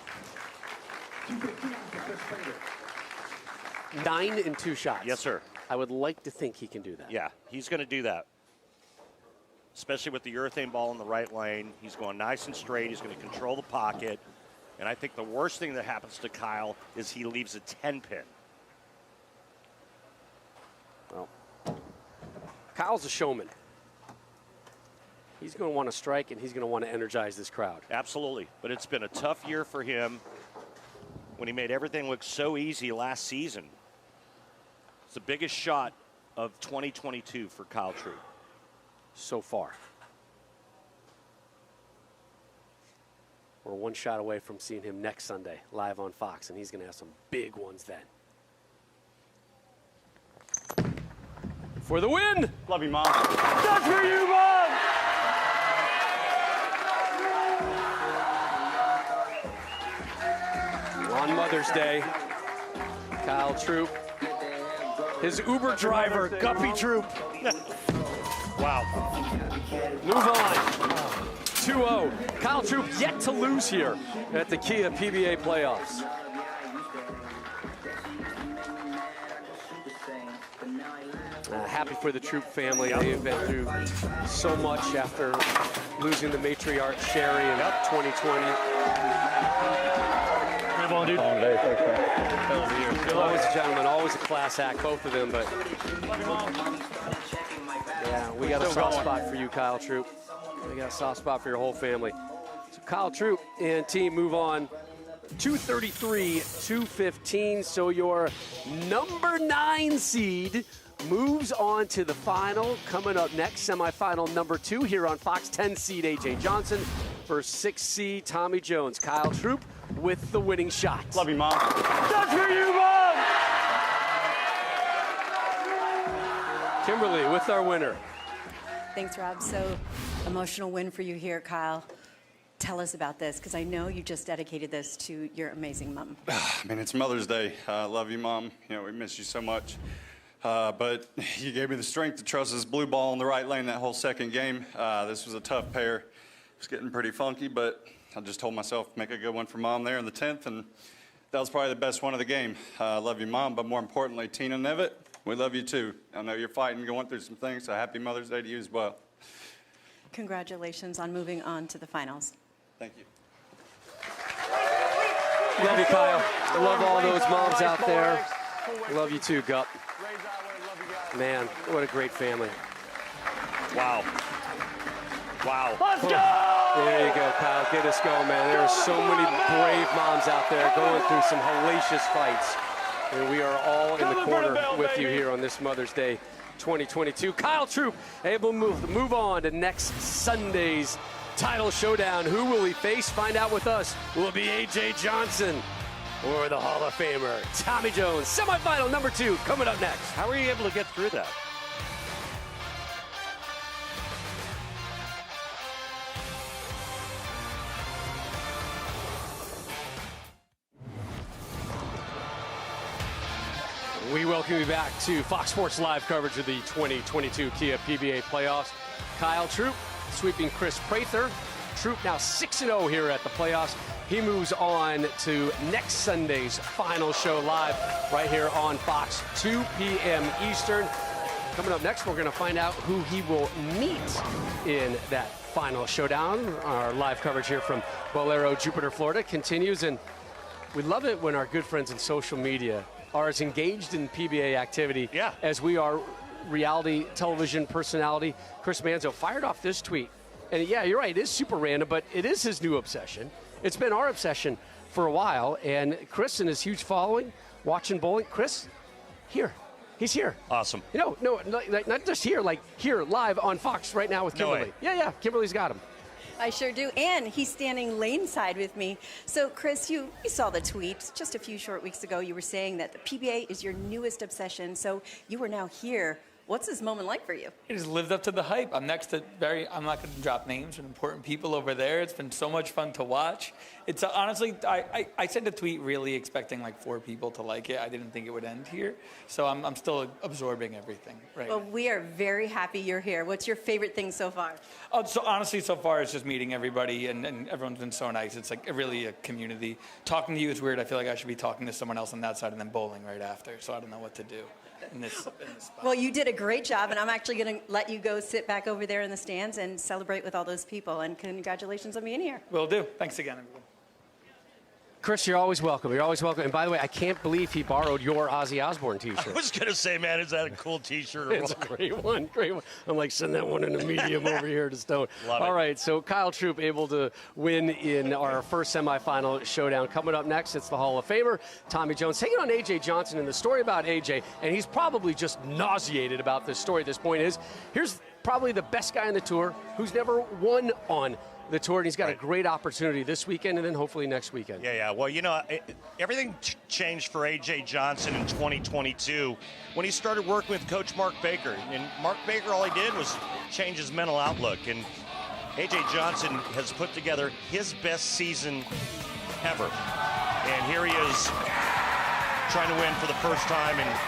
9 in 2 shots. Yes, sir. I would like to think he can do that. Yeah, he's going to do that. Especially with the urethane ball in the right lane. He's going nice and straight. He's going to control the pocket. And I think the worst thing that happens to Kyle is he leaves a 10 pin. Well, Kyle's a showman. He's going to want to strike, and he's going to want to energize this crowd. Absolutely. But it's been a tough year for him when he made everything look so easy last season. It's the biggest shot of 2022 for Kyle Troop. So far. We're 1 shot away from seeing him next Sunday live on Fox, and he's going to have some big ones then. For the win! Love you, Mom. That's for you, Mom! On Mother's Day, Kyle Troop, his Uber driver, Guppy Troop. Wow. Move on. 2-0. Kyle Troop yet to lose here at the Kia PBA Playoffs. Happy for the Troop family. They have been through so much after losing the matriarch Sherry in 2020. Come on, dude. Always a gentleman, always a class act, both of them. But yeah, we got a soft spot for you, Kyle Troop. We got a soft spot for your whole family. So Kyle Troop and team move on. 233, 215. So your number 9 seed moves on to the final. Coming up next, semifinal number 2 here on Fox. 10 seed AJ Johnson versus 6 seed Tommy Jones. Kyle Troop with the winning shot. Love you, Mom. That's for you, Mom! Kimberly with our winner. Thanks, Rob. So emotional win for you here, Kyle. Tell us about this, because I know you just dedicated this to your amazing mom. I mean, it's Mother's Day. Love you, Mom. You know, we miss you so much. But you gave me the strength to trust this blue ball in the right lane that whole second game. This was a tough pair. It's getting pretty funky, but I just told myself make a good one for Mom there in the 10th, and that was probably the best one of the game. I love you, Mom, but more importantly, Tina Nevitt, we love you too. I know you're fighting, going through some things, so happy Mother's Day to you as well. Congratulations on moving on to the finals. Thank you. Love you, Kyle. Love all those moms out there. Love you too, Gup. Man, what a great family. Wow. Wow. Let's go! There you go, Kyle. Get us going, man. There are so many brave moms out there going through some hellacious fights. And we are all in the corner with you here on this Mother's Day 2022. Kyle Troup able to move on to next Sunday's title showdown. Who will he face? Find out with us. Will it be A.J. Johnson or the Hall of Famer Tommy Jones? Semifinal number 2 coming up next. How were you able to get through that? We welcome you back to Fox Sports Live coverage of the 2022 Kia PBA Playoffs. Kyle Troup sweeping Chris Prather. Troup now 6-0 here at the playoffs. He moves on to next Sunday's final show live right here on Fox, 2 p.m. Eastern. Coming up next, we're going to find out who he will meet in that final showdown. Our live coverage here from Bolero, Jupiter, Florida continues, and we love it when our good friends in social media are as engaged in PBA activity as we are reality television personality. Chris Manzo fired off this tweet. And yeah, you're right, it is super random, but it is his new obsession. It's been our obsession for a while. And Chris and his huge following, watching bowling. Chris, here. He's here. Awesome. No, not just here, like here live on Fox right now with Kimberly. Yeah, Kimberly's got him. I sure do, and he's standing lane side with me. So, Chris, you saw the tweet just a few short weeks ago. You were saying that the PBA is your newest obsession, so you are now here. What's this moment like for you? It has lived up to the hype. I'm next to I'm not going to drop names, but important people over there. It's been so much fun to watch. It's honestly, I sent a tweet really expecting like 4 people to like it. I didn't think it would end here. So I'm still absorbing everything right now. Well, we are very happy you're here. What's your favorite thing so far? Oh, so honestly, so far it's just meeting everybody, and everyone's been so nice. It's like really a community. Talking to you is weird. I feel like I should be talking to someone else on that side and then bowling right after. So I don't know what to do in this spot. Well, you did a great job, and I'm actually going to let you go sit back over there in the stands and celebrate with all those people. And congratulations on being here. Will do. Thanks again, everyone. Chris, you're always welcome. You're always welcome. And by the way, I can't believe he borrowed your Ozzy Osbourne T-shirt. I was going to say, man, is that a cool T-shirt? Or It's a great one. I'm like, send that one in the medium over here to Stone. Love it. All right, so Kyle Troup able to win in our first semifinal showdown. Coming up next, it's the Hall of Famer, Tommy Jones, taking on A.J. Johnson. And the story about A.J., and he's probably just nauseated about this story at this point, is here's probably the best guy on the tour who's never won on the tour, and he's got a great opportunity this weekend and then hopefully next weekend. Yeah. Well, you know, everything changed for A.J. Johnson in 2022 when he started working with Coach Mark Baker. And Mark Baker, all he did was change his mental outlook. And A.J. Johnson has put together his best season ever. And here he is trying to win for the first time, and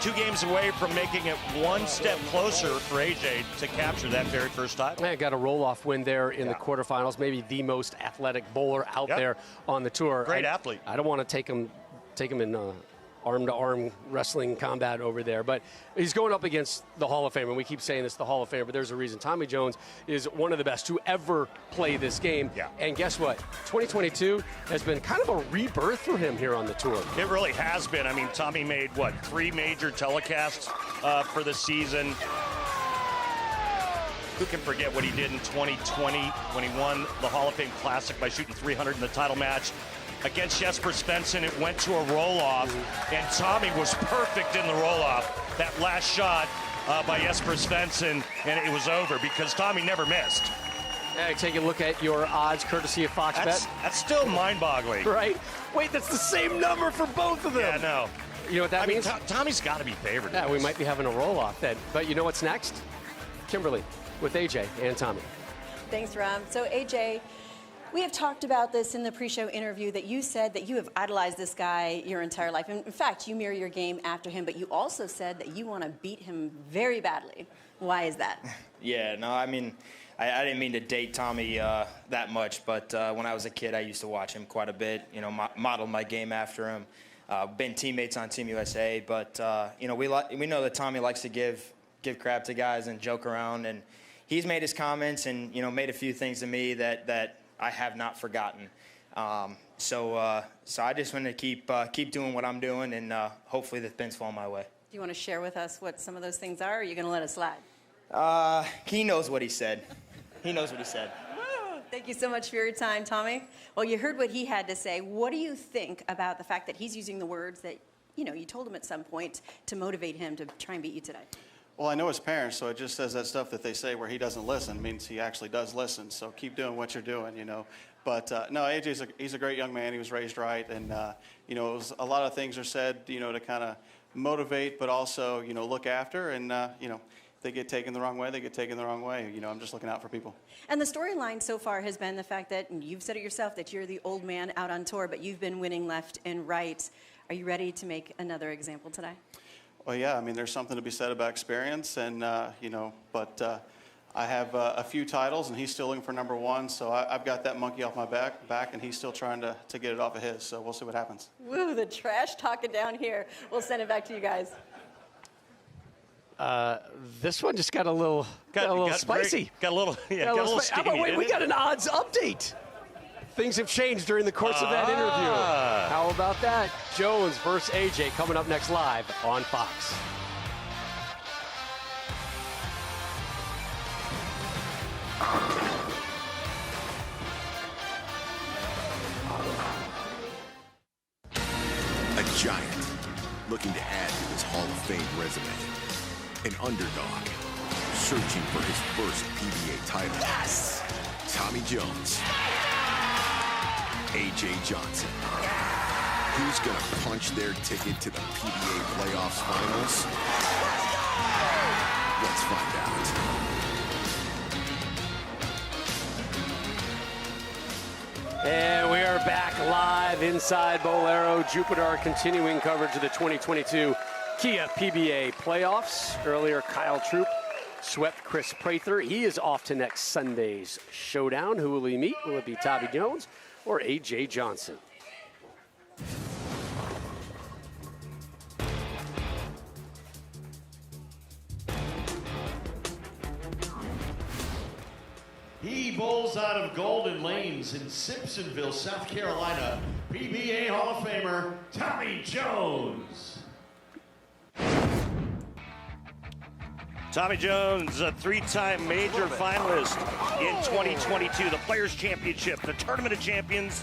2 games away from making it one step closer for A.J. to capture that very first title. Yeah, got a roll-off win there in the quarterfinals. Maybe the most athletic bowler out there on the tour. Great athlete. I don't want to take him in arm-to-arm wrestling combat over there, but he's going up against the Hall of Famer. We keep saying this, the Hall of Famer, but there's a reason. Tommy Jones is one of the best to ever play this game. Yeah. And guess what? 2022 has been kind of a rebirth for him here on the tour. It really has been. I mean, Tommy made, 3 major telecasts for the season. Who can forget what he did in 2020 when he won the Hall of Fame Classic by shooting 300 in the title match? Against Jesper Svensson, it went to a roll-off, and Tommy was perfect in the roll-off. That last shot by Jesper Svensson, and it was over because Tommy never missed. Hey, take a look at your odds, courtesy of Fox Bet. That's still mind-boggling. Right? Wait, that's the same number for both of them. Yeah, no. You know what that means? Tommy's got to be favored. Yeah, we might be having a roll-off then. But you know what's next? Kimberly with AJ and Tommy. Thanks, Rob. So, AJ, we have talked about this in the pre-show interview that you said that you have idolized this guy your entire life. In fact, you mirror your game after him, but you also said that you want to beat him very badly. Why is that? Yeah, no, I mean, I didn't mean to date Tommy that much, but when I was a kid, I used to watch him quite a bit. You know, modeled my game after him. Been teammates on Team USA, but you know, we know that Tommy likes to give crap to guys and joke around, and he's made his comments and, you know, made a few things to me that I have not forgotten. So I just want to keep doing what I'm doing, and hopefully the pins fall my way. Do you want to share with us what some of those things are, or are you going to let it slide? He knows what he said. He knows what he said. Thank you so much for your time, Tommy. Well, you heard what he had to say. What do you think about the fact that he's using the words that, you know, you told him at some point to motivate him to try and beat you today? Well, I know his parents, so it just says that stuff that they say where he doesn't listen means he actually does listen. So keep doing what you're doing, you know. But no, AJ's he's a great young man. He was raised right, and you know, a lot of things are said, you know, to kind of motivate, but also, you know, look after. And you know, if they get taken the wrong way, they get taken the wrong way. You know, I'm just looking out for people. And the storyline so far has been the fact that, and you've said it yourself, that you're the old man out on tour, but you've been winning left and right. Are you ready to make another example today? Well, yeah, I mean, there's something to be said about experience, and you know, but I have a few titles, and he's still looking for number one. So I've got that monkey off my back, and he's still trying to get it off of his. So we'll see what happens. Woo, the trash talking down here. We'll send it back to you guys. This one just got a little spicy. Got a little, yeah, got a little steamy. Wait, we got an odds update. Things have changed during the course of that interview. How about that? Jones versus AJ coming up next live on Fox. A giant looking to add to his Hall of Fame resume. An underdog searching for his first PBA title. Yes! Tommy Jones. AJ Johnson. Who's going to punch their ticket to the PBA Playoffs Finals? Let's find out. And we are back live inside Bolero. Jupiter are continuing coverage of the 2022 Kia PBA Playoffs. Earlier, Kyle Troup swept Chris Prather. He is off to next Sunday's showdown. Who will he meet? Will it be Tommy Jones or AJ Johnson? He bowls out of Golden Lanes in Simpsonville, South Carolina. PBA Hall of Famer, Tommy Jones. Tommy Jones, a three-time major finalist in 2022, the Players' Championship, the Tournament of Champions,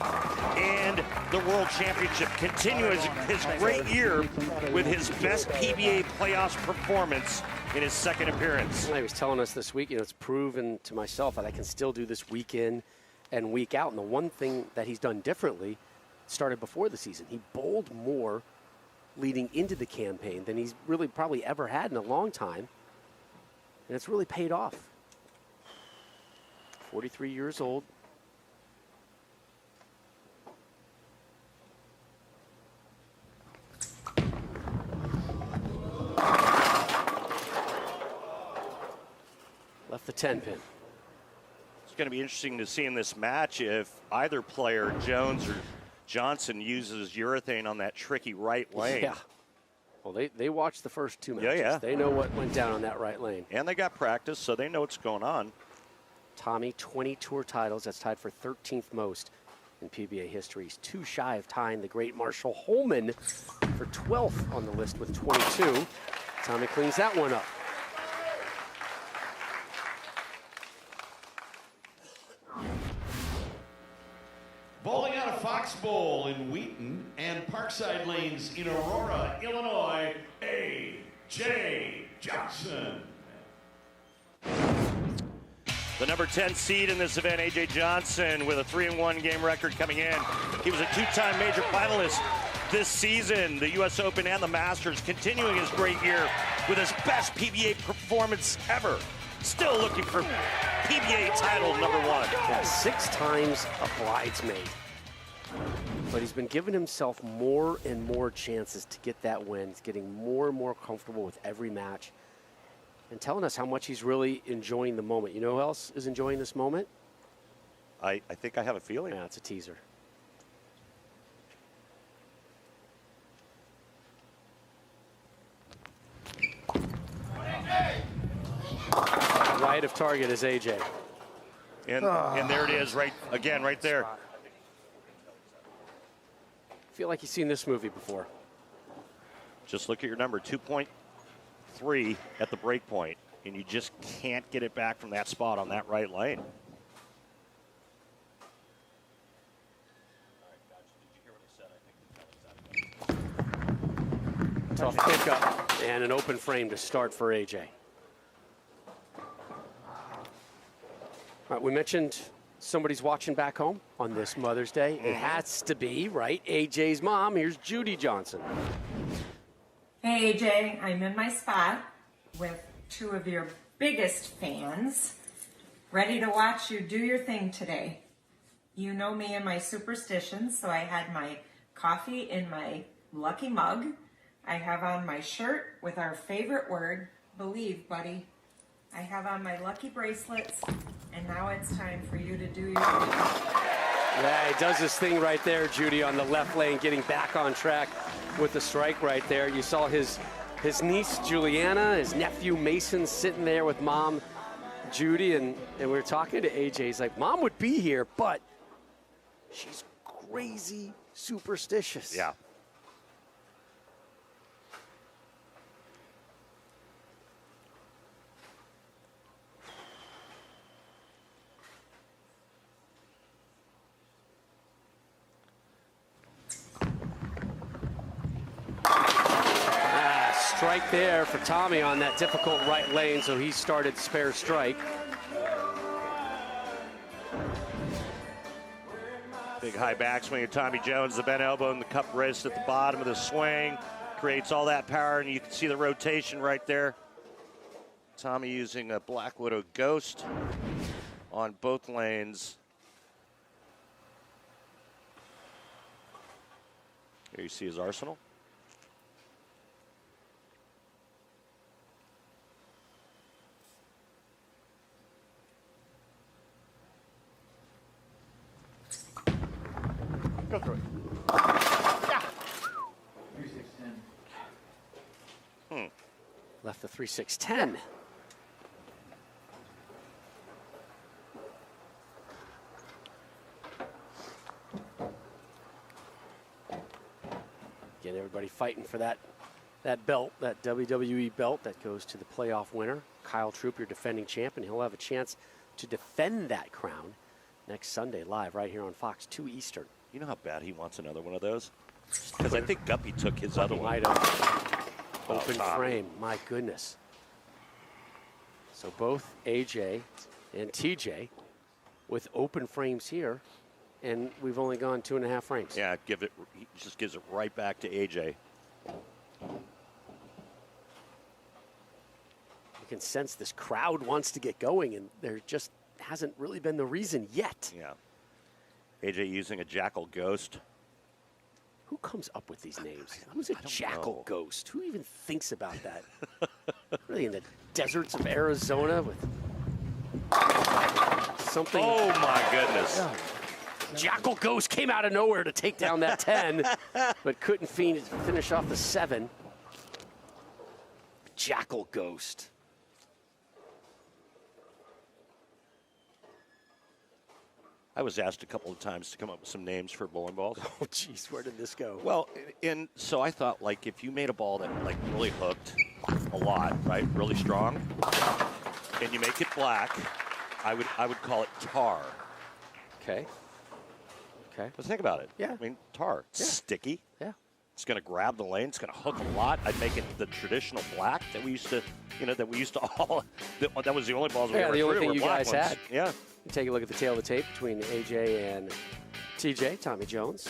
and the World Championship. Continuing his great year with his best PBA playoffs performance in his second appearance. He was telling us this week, you know, it's proven to myself that I can still do this week in and week out. And the one thing that he's done differently started before the season. He bowled more leading into the campaign than he's really probably ever had in a long time. And it's really paid off. 43 years old. Left the 10 pin. It's going to be interesting to see in this match if either player, Jones or Johnson, uses urethane on that tricky right lane. Yeah. Well, they watched the first two matches. Yeah. They know what went down on that right lane. And they got practice, so they know what's going on. Tommy, 20 tour titles. That's tied for 13th most in PBA history. He's too shy of tying the great Marshall Holman for 12th on the list with 22. Tommy cleans that one up. Bowling out of Fox Bowl in Wheaton and Parkside Lanes in Aurora, Illinois, AJ Johnson. The number 10 seed in this event, AJ Johnson, with a 3-1 game record coming in. He was a two-time major finalist this season, the U.S. Open and the Masters, continuing his great year with his best PBA performance ever. Still looking for PBA title number 1. Yeah, 6 times a bridesmaid. But he's been giving himself more and more chances to get that win. He's getting more and more comfortable with every match. and telling us how much he's really enjoying the moment. You know who else is enjoying this moment? I think I have a feeling. Yeah, it's a teaser. Right of target is AJ. And there it is, right there. I feel like you've seen this movie before. Just look at your number, 2.3 at the break point, and you just can't get it back from that spot on that right lane. Tough pickup and an open frame to start for AJ. All right, we mentioned somebody's watching back home on this Mother's Day. It has to be, right, AJ's mom. Here's Judy Johnson. Hey, AJ, I'm in my spot with two of your biggest fans, ready to watch you do your thing today. You know me and my superstitions, so I had my coffee in my lucky mug. I have on my shirt with our favorite word, believe, buddy. I have on my lucky bracelets, and now it's time for you to do your thing. Yeah, he does this thing right there, Judy, on the left lane, getting back on track with the strike right there. You saw his niece, Juliana, his nephew, Mason, sitting there with mom, Judy, and we were talking to AJ. He's like, Mom would be here, but she's crazy superstitious. Yeah. Strike there for Tommy on that difficult right lane, so he started spare strike. Big high backswing of Tommy Jones, the bent elbow and the cup wrist at the bottom of the swing. Creates all that power, and you can see the rotation right there. Tommy using a Black Widow Ghost on both lanes. Here you see his arsenal. Go through it. Yeah. 3-6-10. Left the 3-6-10. Again, everybody fighting for that belt, that WWE belt that goes to the playoff winner. Kyle Troup, your defending champ, and he'll have a chance to defend that crown next Sunday live right here on Fox 2 Eastern. You know how bad he wants another one of those? Because I think Guppy took his other one. Might have. Open frame, my goodness. So both AJ and TJ with open frames here, and we've only gone 2.5 frames. Yeah, he just gives it right back to AJ. You can sense this crowd wants to get going, and there just hasn't really been the reason yet. Yeah. AJ using a Jackal Ghost. Who comes up with these names? Who's a Jackal Ghost? Who even thinks about that? Really in the deserts of Arizona with something. Oh, my goodness. Yeah. Jackal Ghost came out of nowhere to take down that 10, but couldn't finish off the 7. Jackal Ghost. I was asked a couple of times to come up with some names for bowling balls. Oh, geez, where did this go? Well, and so I thought, like, if you made a ball that, like, really hooked a lot, right, really strong, and you make it black, I would call it tar. Okay. Okay. Let's think about it. Yeah. I mean, tar. It's sticky. Yeah. It's going to grab the lane. It's going to hook a lot. I'd make it the traditional black that we used to, all. That was the only balls we ever threw. Yeah, the only thing were you black guys ones. had. Yeah. Take a look at the tail of the tape between AJ and TJ, Tommy Jones.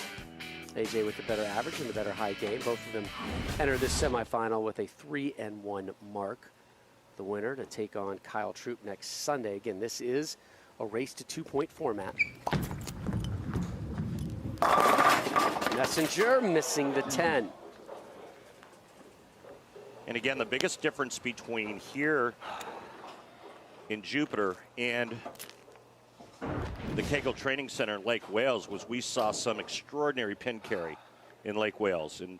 AJ with the better average and the better high game. Both of them enter this semifinal with a 3-1 mark. The winner to take on Kyle Troup next Sunday. Again, this is a race to 2-point format. Messenger missing the 10. And again, the biggest difference between here in Jupiter and the Kegel Training Center in Lake Wales was we saw some extraordinary pin carry in Lake Wales. And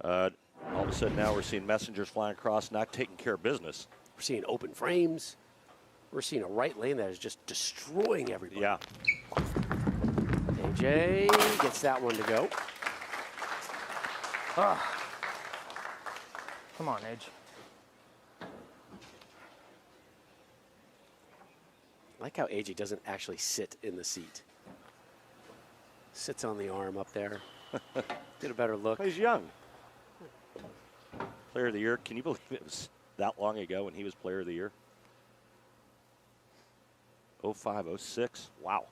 all of a sudden now we're seeing messengers flying across, not taking care of business. We're seeing open frames. We're seeing a right lane that is just destroying everybody. Yeah. AJ gets that one to go. Come on, Edge. I like how AJ doesn't actually sit in the seat. Sits on the arm up there. Get a better look. He's young. Player of the Year. Can you believe it was that long ago when he was Player of the Year? 05, 06. Wow.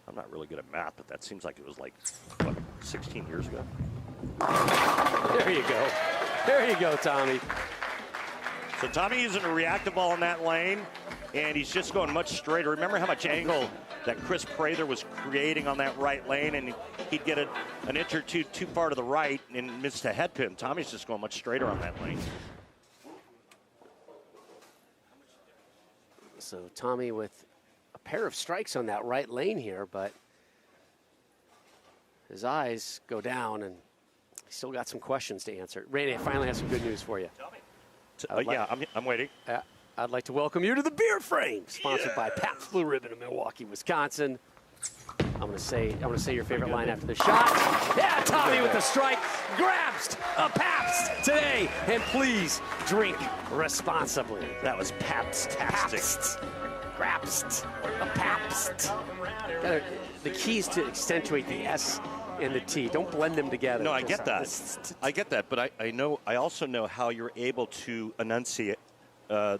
I'm not really good at math, but that seems like it was like, what, 16 years ago? There you go. There you go, Tommy. So Tommy using a reactive ball in that lane, and he's just going much straighter. Remember how much angle that Chris Prather was creating on that right lane, and he'd get an inch or two too far to the right and miss the head pin. Tommy's just going much straighter on that lane. So Tommy with a pair of strikes on that right lane here, but his eyes go down, and he's still got some questions to answer. Randy, I finally have some good news for you. Yeah, I'm waiting. I'd like to welcome you to the Beer Frame, sponsored by Pabst Blue Ribbon of Milwaukee, Wisconsin. I'm gonna say your favorite line after the shot. Yeah, Tommy with the strike, grabs a Pabst today, and please drink responsibly. That was Pabst-tastic. Grabst, a Pabst. The key is to accentuate the S and the T. Don't blend them together. No, I get that. I get that, but I also know how you're able to enunciate, the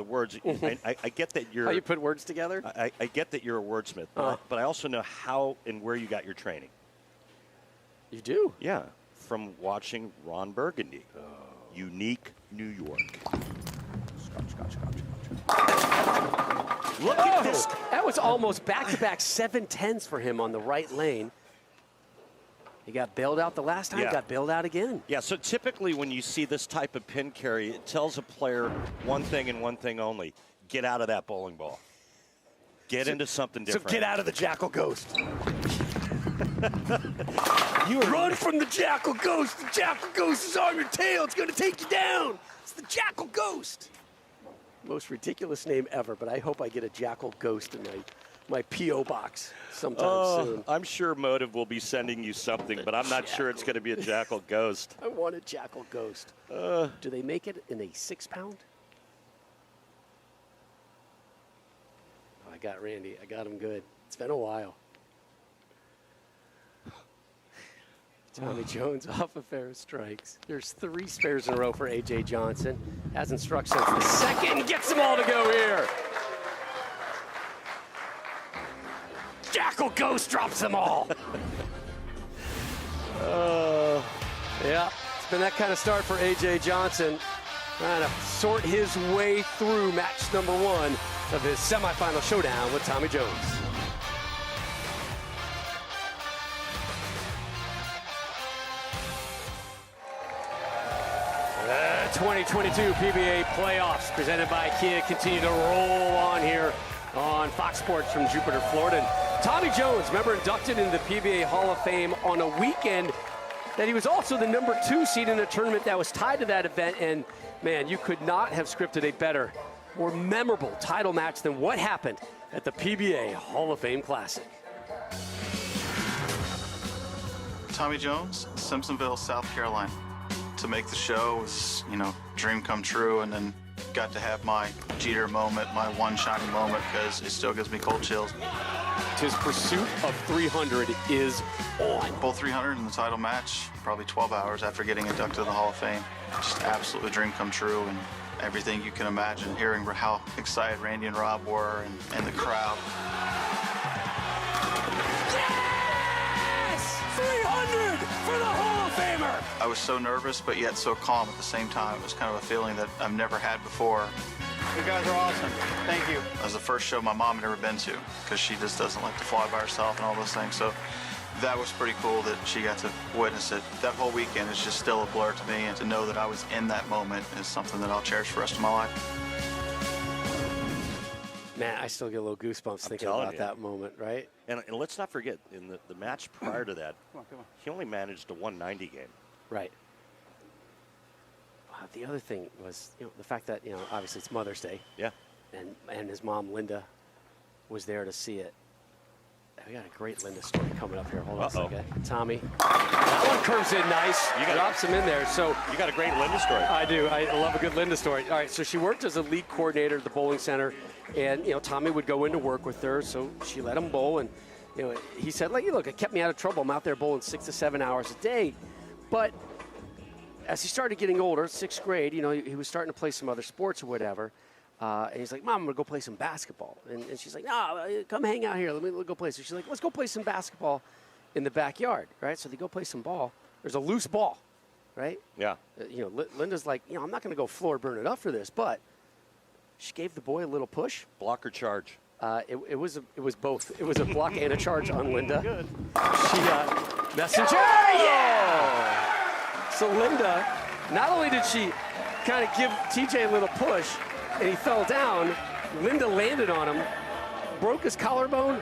words. I get that you're. How you put words together? I get that you're a wordsmith, but I also know how and where you got your training. You do? Yeah, from watching Ron Burgundy, Unique New York. Look at this. That was almost back-to-back 7-10s for him on the right lane. He got bailed out the last time, got bailed out again. Yeah, so typically when you see this type of pin carry, it tells a player one thing and one thing only. Get out of that bowling ball. Get into something different. So get out of the Jackal Ghost. You run from the Jackal Ghost. The Jackal Ghost is on your tail. It's going to take you down. It's the Jackal Ghost. Most ridiculous name ever, but I hope I get a Jackal Ghost in my P.O. box sometime soon. I'm sure Motive will be sending you something, but I'm not sure it's going to be a Jackal Ghost. I want a Jackal Ghost. Do they make it in a 6-pound? Oh, I got Randy. I got him good. It's been a while. Tommy Jones off a pair of strikes. There's 3 spares in a row for A.J. Johnson. Hasn't struck since the second. Gets them all to go here. Jackal Ghost drops them all. Yeah, it's been that kind of start for A.J. Johnson. Trying to sort his way through match number 1 of his semifinal showdown with Tommy Jones. 2022 PBA Playoffs presented by Kia continue to roll on here on Fox Sports from Jupiter, Florida. And Tommy Jones, remember, inducted into the PBA Hall of Fame on a weekend that he was also the number 2 seed in a tournament that was tied to that event. And man, you could not have scripted a better, more memorable title match than what happened at the PBA Hall of Fame Classic. Tommy Jones, Simpsonville, South Carolina. To make the show was, dream come true, and then got to have my Jeter moment, my one shining moment, because it still gives me cold chills. His pursuit of 300 is on. Both 300 in the title match, probably 12 hours after getting inducted to the Hall of Fame. Just absolutely dream come true, and everything you can imagine, hearing how excited Randy and Rob were, and the crowd. Yes! 300 for the Hall of Famer! I was so nervous, but yet so calm at the same time. It was kind of a feeling that I've never had before. You guys are awesome. Thank you. It was the first show my mom had ever been to, because she just doesn't like to fly by herself and all those things. So that was pretty cool that she got to witness it. That whole weekend is just still a blur to me, and to know that I was in that moment is something that I'll cherish for the rest of my life. Man, I still get a little goosebumps thinking about that moment, right? And let's not forget, in the match prior to that, he only managed a 190 game. Right. The other thing was, the fact that, obviously it's Mother's Day. Yeah. And his mom, Linda, was there to see it. We got a great Linda story coming up here. Hold on a second. Tommy. That one curves in nice. Drops him in there. So you got a great Linda story. I do. I love a good Linda story. All right, so she worked as a league coordinator at the bowling center. And, Tommy would go into work with her, so she let him bowl. And, he said, look, it kept me out of trouble. I'm out there bowling 6 to 7 hours a day. But as he started getting older, 6th grade, he was starting to play some other sports or whatever. And he's like, Mom, I'm going to go play some basketball. And she's like, no, come hang out here. Let me go play. So she's like, let's go play some basketball in the backyard, right? So they go play some ball. There's a loose ball, right? Yeah. Linda's like, I'm not going to go floor burn it up for this, but she gave the boy a little push. Block or charge? It was both. It was a block and a charge on Linda. Good. She messenger. Yeah! So Linda, not only did she kind of give TJ a little push, and he fell down, Linda landed on him, broke his collarbone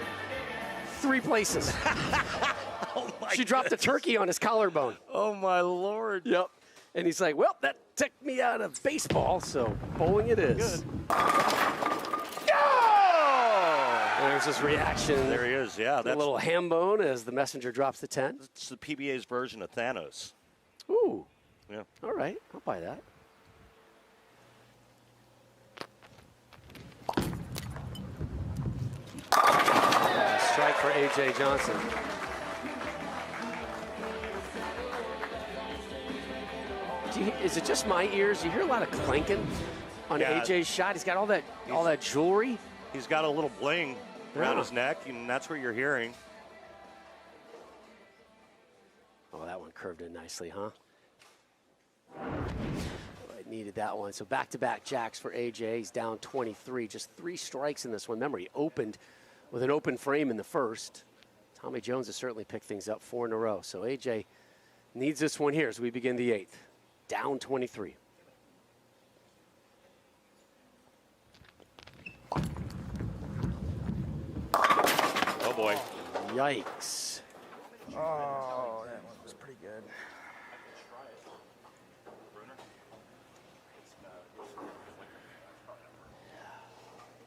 3 places. She dropped a turkey on his collarbone. Oh, my Lord. Yep. And he's like, well, that took me out of baseball, so bowling it is. Good. And there's his reaction. There he is, yeah. That's a little ham bone as the messenger drops the 10. It's the PBA's version of Thanos. Ooh. Yeah. All right, I'll buy that. Strike for A.J. Johnson. Is it just my ears? You hear a lot of clanking on A.J.'s shot. He's got all that jewelry. He's got a little bling around his neck, and that's what you're hearing. Oh, that one curved in nicely, huh? I needed that one. So back-to-back jacks for A.J. He's down 23. Just 3 strikes in this one. Remember, he opened with an open frame in the first. Tommy Jones has certainly picked things up 4 in a row. So A.J. needs this one here as we begin the 8th. Down 23. Oh, boy. Yikes. Oh, that one was pretty good.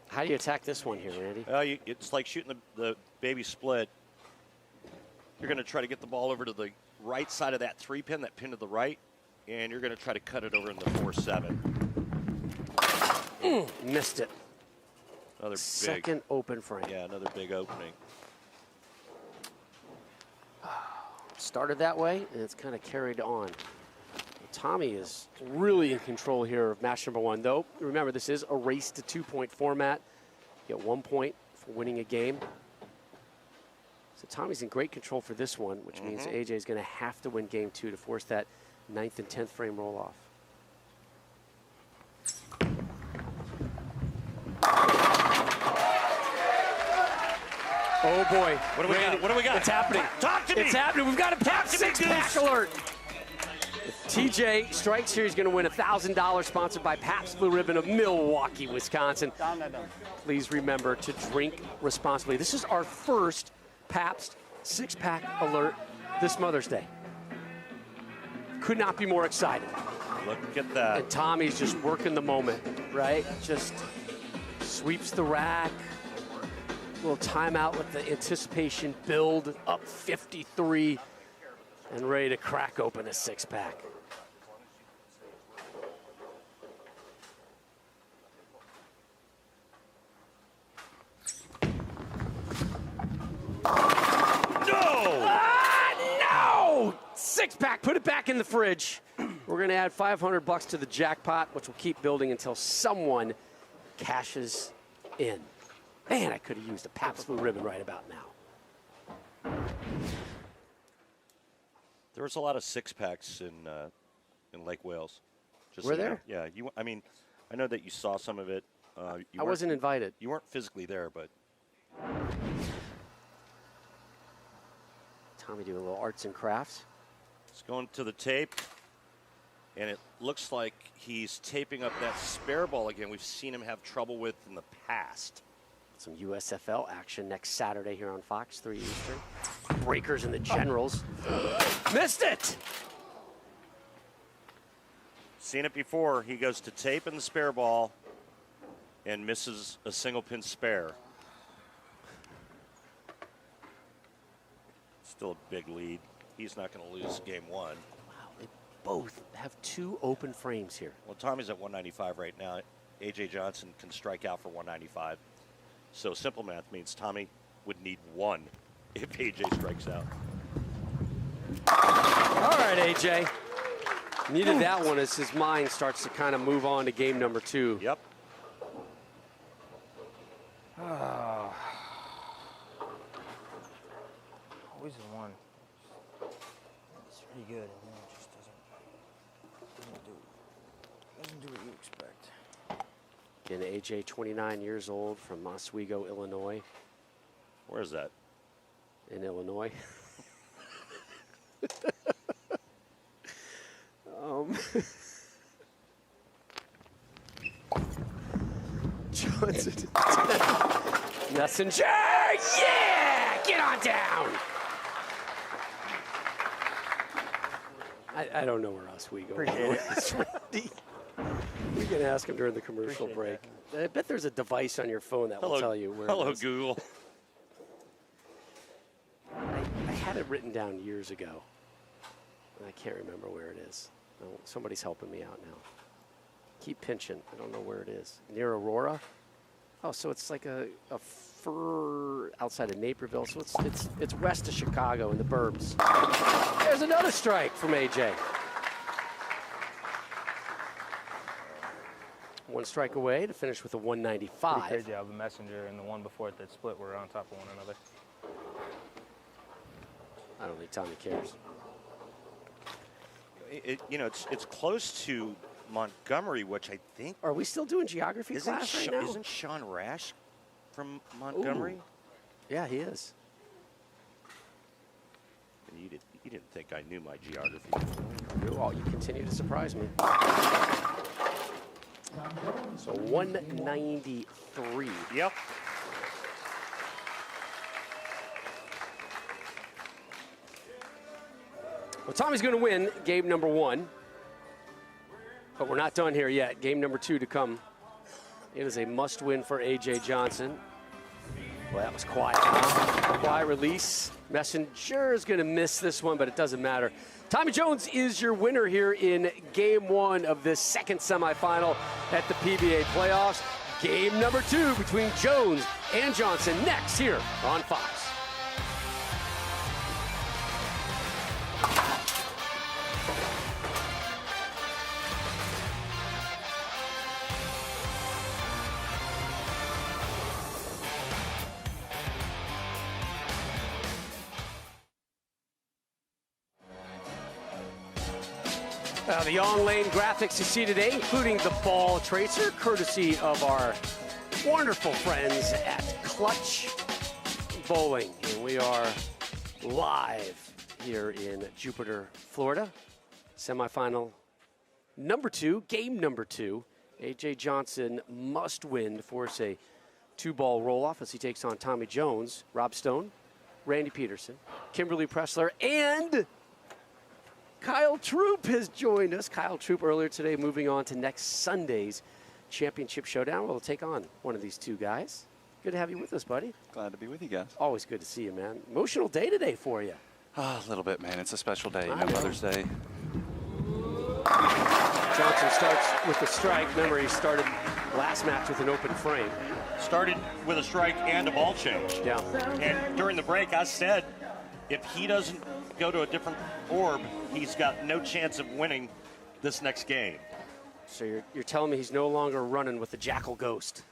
How do you attack this one here, Randy? It's like shooting the baby split. You're going to try to get the ball over to the right side of that 3-pin, that pin to the right, and you're going to try to cut it over in the 4-7. Missed it. Another second open frame. Yeah, another big opening. Started that way, and it's kind of carried on. Tommy is really in control here of match number 1, though. Remember, this is a race to 2-point format. You get 1 point for winning a game. So Tommy's in great control for this one, which means AJ is going to have to win game 2 to force that 9th and 10th frame roll off. Oh boy. What do we got? What do we got? It's happening. Talk to me. It's happening. We've got a Pap 6-pack alert. If TJ strikes here, he's going to win $1,000 sponsored by Pabst Blue Ribbon of Milwaukee, Wisconsin. Please remember to drink responsibly. This is our first Pabst 6-pack alert this Mother's Day. Could not be more excited. Look at that. And Tommy's just working the moment, right? Just sweeps the rack. Little timeout with the anticipation build up 53 and ready to crack open a 6-pack. No! 6-pack, put it back in the fridge. We're going to add $500 to the jackpot, which will keep building until someone cashes in. Man, I could have used a Pabst Blue Ribbon right about now. There was a lot of 6-packs in Lake Wales. Just Were so you know. there? Yeah. I know that you saw some of it. I wasn't invited. You weren't physically there, but. Tommy do a little arts and crafts. He's going to the tape, and it looks like he's taping up that spare ball again. We've seen him have trouble with in the past. Some USFL action next Saturday here on Fox, 3 Eastern. Breakers and the Generals. Missed it! Seen it before. He goes to tape in the spare ball and misses a single pin spare. Still a big lead. He's not going to lose game 1. Wow, they both have 2 open frames here. Well, Tommy's at 195 right now. A.J. Johnson can strike out for 195. So simple math means Tommy would need 1 if A.J. strikes out. All right, A.J. Needed that one as his mind starts to kind of move on to game number 2. Yep. Always the one. It's pretty good, and then it just doesn't do what you expect. Again, A.J., 29 years old from Oswego, Illinois. Where is that? In Illinois. Johnson. Messenger! Yeah! Get on down! I don't know where Oswego is. We can ask him during the commercial break. I bet there's a device on your phone that will tell you where Hello, it is. Google. I had it written down years ago. I can't remember where it is. Oh, somebody's helping me out now. Keep pinching. I don't know where it is. Near Aurora? Oh, so it's like a fur outside of Naperville. So it's west of Chicago in the burbs. There's another strike from A.J. 1 strike away to finish with a 195. Pretty crazy how the Messenger and the one before it that split were on top of one another. I don't think Tommy cares. It's close to Montgomery, which I think. Are we still doing geography class right now? Isn't Sean Rash from Montgomery? Ooh. Yeah, he is. And you didn't think I knew my geography. Oh, you continue to surprise me. So 193. Yep. Well, Tommy's going to win game number 1. But we're not done here yet. Game number 2 to come. It is a must-win for A.J. Johnson. Well, that was quiet. Quiet release. Messenger is going to miss this one, but it doesn't matter. Tommy Jones is your winner here in game 1 of this second semifinal at the PBA Playoffs. Game number 2 between Jones and Johnson next here on Fox. The on-lane graphics you see today, including the ball tracer, courtesy of our wonderful friends at Clutch Bowling. And we are live here in Jupiter, Florida. Semifinal number 2, game number 2. A.J. Johnson must win to force a 2-ball roll-off as he takes on Tommy Jones, Rob Stone, Randy Pedersen, Kimberly Pressler, and Kyle Troop has joined us. Kyle Troop earlier today moving on to next Sunday's championship showdown. We'll take on one of these 2 guys. Good to have you with us, buddy. Glad to be with you guys. Always good to see you, man. Emotional day today for you. A little bit, man. It's a special day. Mother's Day. Johnson starts with a strike. Remember, he started last match with an open frame. Started with a strike and a ball change. Yeah. And during the break, I said, if he doesn't go to a different orb, he's got no chance of winning this next game. So you're telling me he's no longer running with the Jackal Ghost?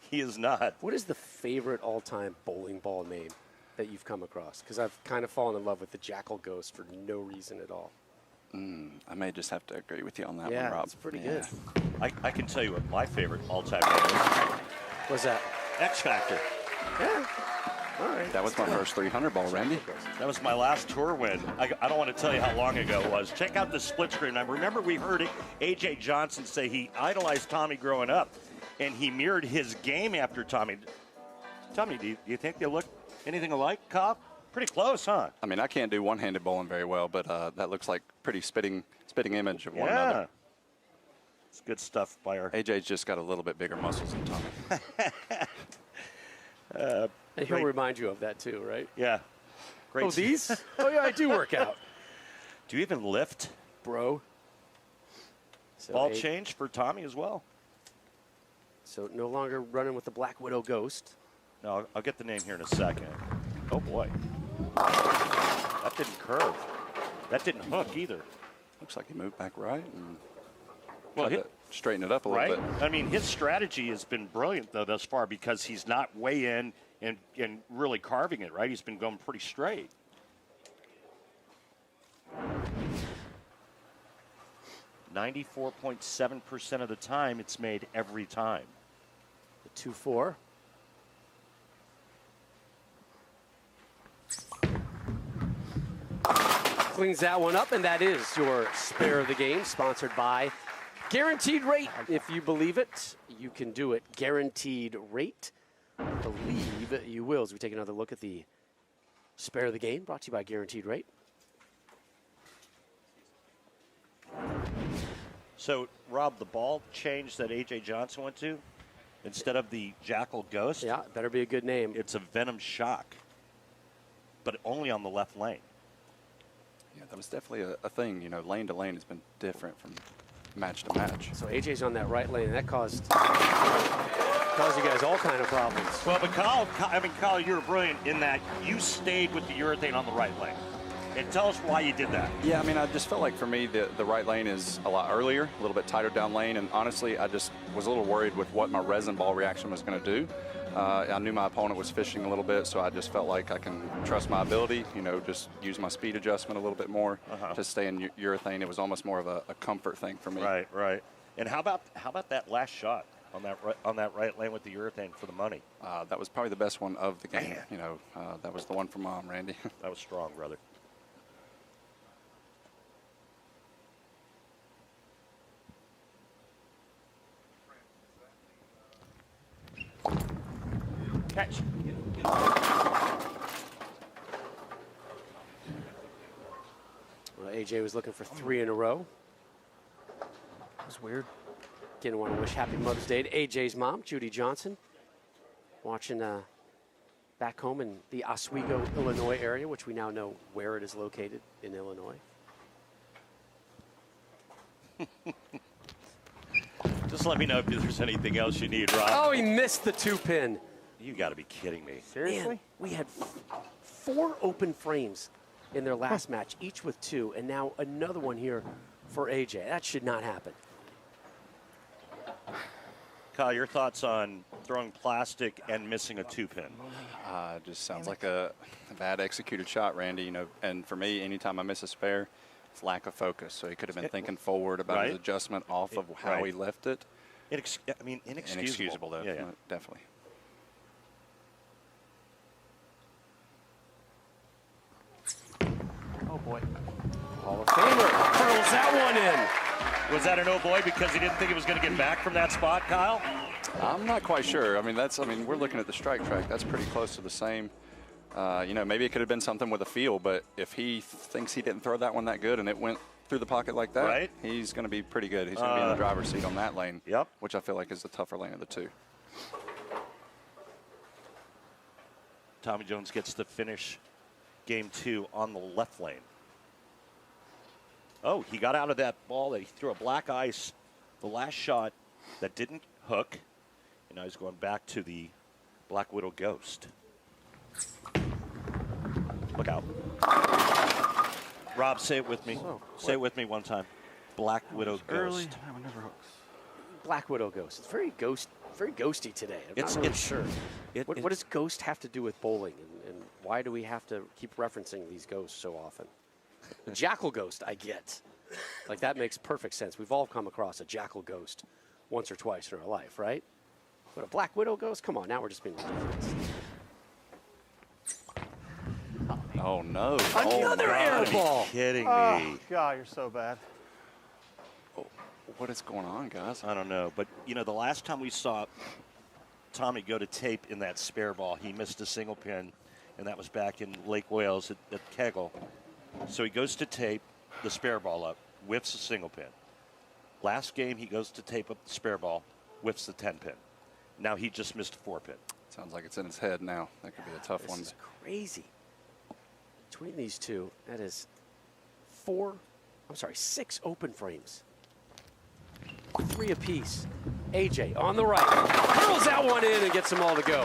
He is not. What is the favorite all-time bowling ball name that you've come across? Because I've kind of fallen in love with the Jackal Ghost for no reason at all. I may just have to agree with you on that one, Yeah, Rob. it's pretty good. I can tell you what my favorite all-time name is. What's that? X Factor. Yeah. All right. That was my first 300 ball, Randy. That was my last tour win. I don't want to tell you how long ago it was. Check out the split screen. I remember we heard A.J. Johnson say he idolized Tommy growing up, and he mirrored his game after Tommy. Tommy, do you think they look anything alike, Cobb? Pretty close, huh? I mean, I can't do one-handed bowling very well, but that looks like pretty spitting image of one another. It's good stuff by our... AJ's just got a little bit bigger muscles than Tommy. And he'll remind you of that too, right? Yeah. Great. Oh, these? Oh, yeah, I do work out. Do you even lift? Bro. So Ball change for Tommy as well. So no longer running with the Black Widow Ghost. No, I'll get the name here in a second. Oh, boy. That didn't curve. That didn't hook either. Looks like he moved back right and well, tried to straighten it up a little bit. I mean, his strategy has been brilliant, though, thus far because he's not way in and really carving it, right? He's been going pretty straight. .7% of the time, it's made every time. The 2-4. Cleans that one up, and that is your spare of the game, sponsored by Guaranteed Rate. If you believe it, you can do it. Guaranteed Rate. Believe you will. As we take another look at the spare of the game, brought to you by Guaranteed Rate. So, Rob, the ball change that A.J. Johnson went to, instead of the Jackal Ghost. Yeah, better be a good name. It's a Venom Shock, but only on the left lane. Yeah, that was definitely a thing. You know, lane to lane has been different from match to match. So AJ's on that right lane, and that caused you guys all kind of problems. Well, but Kyle, you were brilliant in that you stayed with the urethane on the right lane. And tell us why you did that. Yeah, I mean, I just felt like for me, the right lane is a lot earlier, a little bit tighter down lane, and honestly, I just was a little worried with what my resin ball reaction was going to do. I knew my opponent was fishing a little bit, so I just felt like I can trust my ability, you know, just use my speed adjustment a little bit more to stay in urethane. It was almost more of a comfort thing for me. Right, right. And how about that last shot on that right lane with the urethane for the money? That was probably the best one of the game. You know, that was the one for Mom, Randy. That was strong, brother. Catch. Well, AJ was looking for 3 in a row. That was weird. Didn't want to wish Happy Mother's Day to AJ's mom, Judy Johnson, watching back home in the Oswego, Illinois area, which we now know where it is located in Illinois. Just let me know if there's anything else you need, Rob. Oh, he missed the 2-pin. You got to be kidding me. Seriously? Man, we had 4 open frames in their last match, each with 2, and now another one here for AJ. That should not happen. Kyle, your thoughts on throwing plastic and missing a 2-pin? Just sounds like a bad executed shot, Randy. You know, and for me, anytime I miss a spare, it's lack of focus. So he could have been thinking forward about his adjustment off of how he left it. Inexcusable though, yeah. definitely. Oh, boy. Hall of Famer curls that one in. Was that an oh boy because he didn't think he was going to get back from that spot, Kyle? I'm not quite sure. I mean, we're looking at the strike track. That's pretty close to the same. You know, maybe it could have been something with a feel, but if he thinks he didn't throw that one that good and it went through the pocket like that, he's going to be pretty good. He's going to be in the driver's seat on that lane, which I feel like is the tougher lane of the 2. Tommy Jones gets to finish game 2 on the left lane. Oh, he got out of that ball. He threw a black ice, the last shot that didn't hook. And now he's going back to the Black Widow Ghost. Look out. Rob, say it with me. Say it with me one time. Black Widow Ghost. That one never hooks. Black Widow Ghost. It's very ghosty today. I'm not really sure. What does ghost have to do with bowling, and why do we have to keep referencing these ghosts so often? The Jackal Ghost, I get. Like, that makes perfect sense. We've all come across a Jackal Ghost once or twice in our life, right? But a Black Widow Ghost? Come on, now we're just being ridiculous. Oh, no. Another air ball. Kidding Oh, me. God, you're so bad. What is going on, guys? I don't know. But, you know, the last time we saw Tommy go to tape in that spare ball, he missed a single pin, and that was back in Lake Wales at Kegel. So he goes to tape the spare ball up, whiffs a single pin. Last game, he goes to tape up the spare ball, whiffs the 10-pin. Now he just missed a 4-pin. Sounds like it's in his head now. That could be a tough one. This is crazy. Between these two, that is 6 open frames. 3 apiece. AJ on the right. Curls that one in and gets them all to go.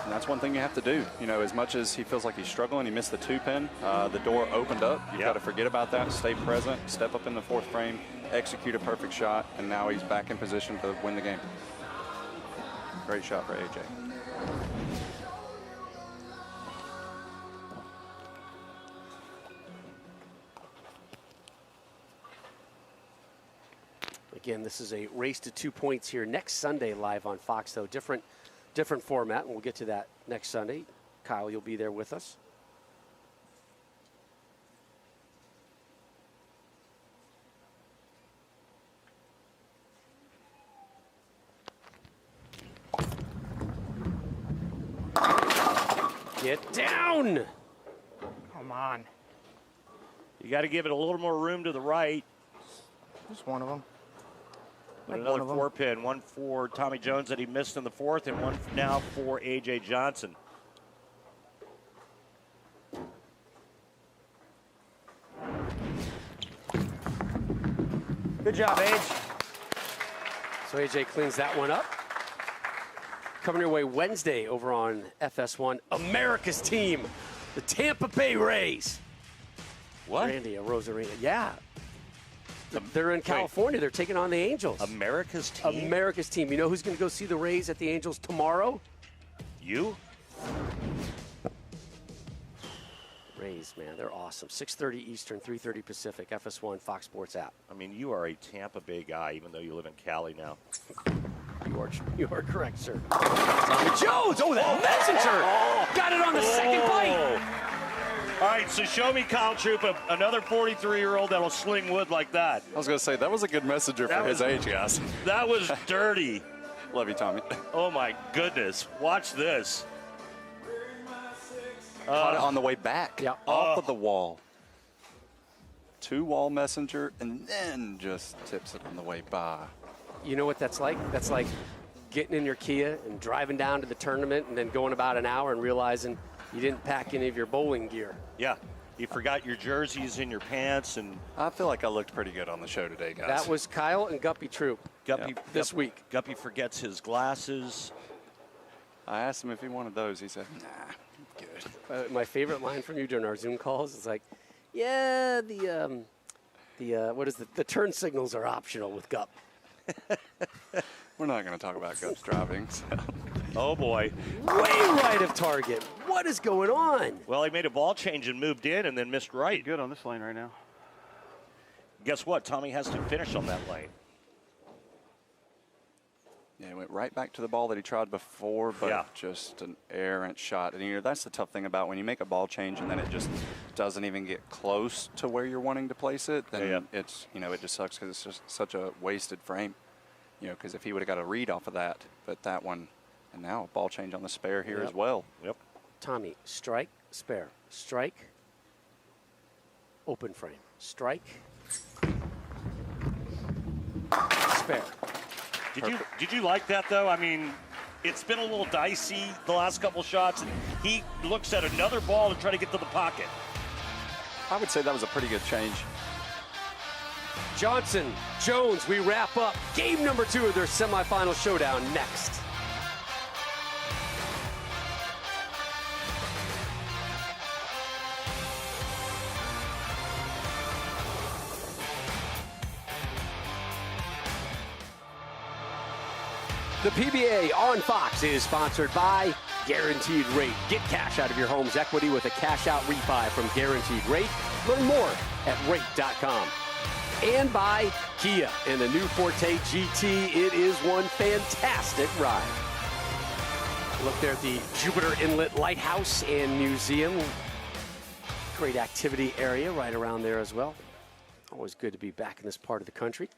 And that's one thing you have to do. You know, as much as he feels like he's struggling, he missed the 2-pin. The door opened up. You've got to forget about that. Stay present. Step up in the 4th frame. Execute a perfect shot. And now he's back in position to win the game. Great shot for AJ. Again, this is a race to 2 points here next Sunday live on Fox, though. Different format, and we'll get to that next Sunday. Kyle, you'll be there with us. Get down! Come on. You got to give it a little more room to the right. Just one of them. But another 4-pin, one for Tommy Jones that he missed in the 4th, and one now for A.J. Johnson. Good job, Age. So AJ cleans that one up. Coming your way Wednesday over on FS1, America's team, the Tampa Bay Rays. What? Randy Arozarena. Yeah. They're in California. They're taking on the Angels. America's team? America's team. You know who's going to go see the Rays at the Angels tomorrow? You? Rays, man, they're awesome. 6:30 Eastern, 3:30 Pacific, FS1, Fox Sports app. I mean, you are a Tampa Bay guy, even though you live in Cali now. You are correct, sir. Tommy Jones! Oh, that messenger! Got it on the second bite! All right, so show me Kyle Troop, another 43-year-old that'll sling wood like that. I was going to say, that was a good messenger for his age, guys. That was dirty. Love you, Tommy. Oh, my goodness. Watch this. Caught it on the way back. Yeah. Off of the wall. 2-wall messenger, and then just tips it on the way by. You know what that's like? That's like getting in your Kia and driving down to the tournament and then going about an hour and realizing you didn't pack any of your bowling gear. Yeah. You forgot your jerseys in your pants. And I feel like I looked pretty good on the show today, guys. That was Kyle and Guppy Troop this week. Guppy forgets his glasses. I asked him if he wanted those. He said, nah, good. My favorite line from you during our Zoom calls is like, yeah, the turn signals are optional with Gup. We're not going to talk about Gup's driving. So. Oh, boy. Way right of target. What is going on? Well, he made a ball change and moved in and then missed right. Good on this lane right now. Guess what? Tommy has to finish on that lane. Yeah, he went right back to the ball that he tried before, but just an errant shot. And, you know, that's the tough thing about when you make a ball change and then it just doesn't even get close to where you're wanting to place it, then it's, you know, it just sucks because it's just such a wasted frame. You know, because if he would have got a read off of that, but that one, and now a ball change on the spare here as well. Yep. Tommy, strike, spare, strike, open frame, strike, spare. Did you like that, though? I mean, it's been a little dicey the last couple shots. And he looks at another ball to try to get to the pocket. I would say that was a pretty good change. Johnson, Jones, we wrap up game number 2 of their semifinal showdown next. The PBA on Fox is sponsored by Guaranteed Rate. Get cash out of your home's equity with a cash-out refi from Guaranteed Rate. Learn more at rate.com. And by Kia and the new Forte GT. It is one fantastic ride. Look there at the Jupiter Inlet Lighthouse and Museum. Great activity area right around there as well. Always good to be back in this part of the country.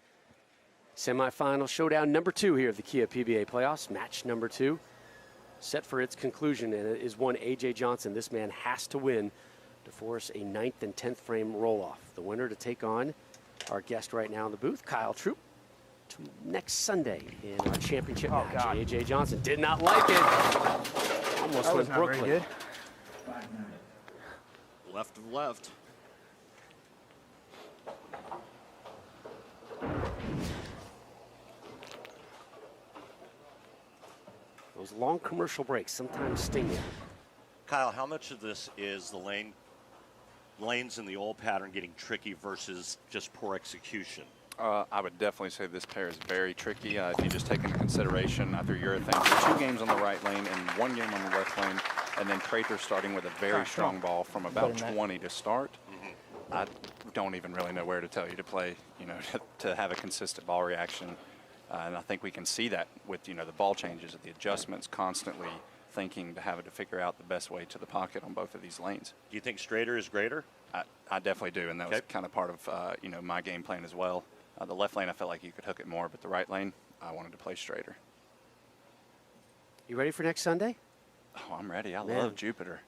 Semifinal showdown number 2 here of the Kia PBA Playoffs. Match number 2 set for its conclusion, and it is one A.J. Johnson. This man has to win to force a 9th and 10th frame roll-off. The winner to take on our guest right now in the booth, Kyle Troop, next Sunday in our championship match. A.J. Johnson did not like it. Almost went Brooklyn. Left of left. Those long commercial breaks sometimes sting you. Kyle, how much of this is the lanes in the old pattern getting tricky versus just poor execution? I would definitely say this pair is very tricky. If you just take into consideration after urethane, 2 games on the right lane and 1 game on the left lane, and then Prather starting with a very strong ball from about 20 to start. I don't even really know where to tell you to play, to have a consistent ball reaction. And I think we can see that with, the ball changes, the adjustments, constantly thinking to have it to figure out the best way to the pocket on both of these lanes. Do you think straighter is greater? I definitely do, and that was kind of part of, my game plan as well. The left lane, I felt like you could hook it more, but the right lane, I wanted to play straighter. You ready for next Sunday? Oh, I'm ready. I love Jupiter.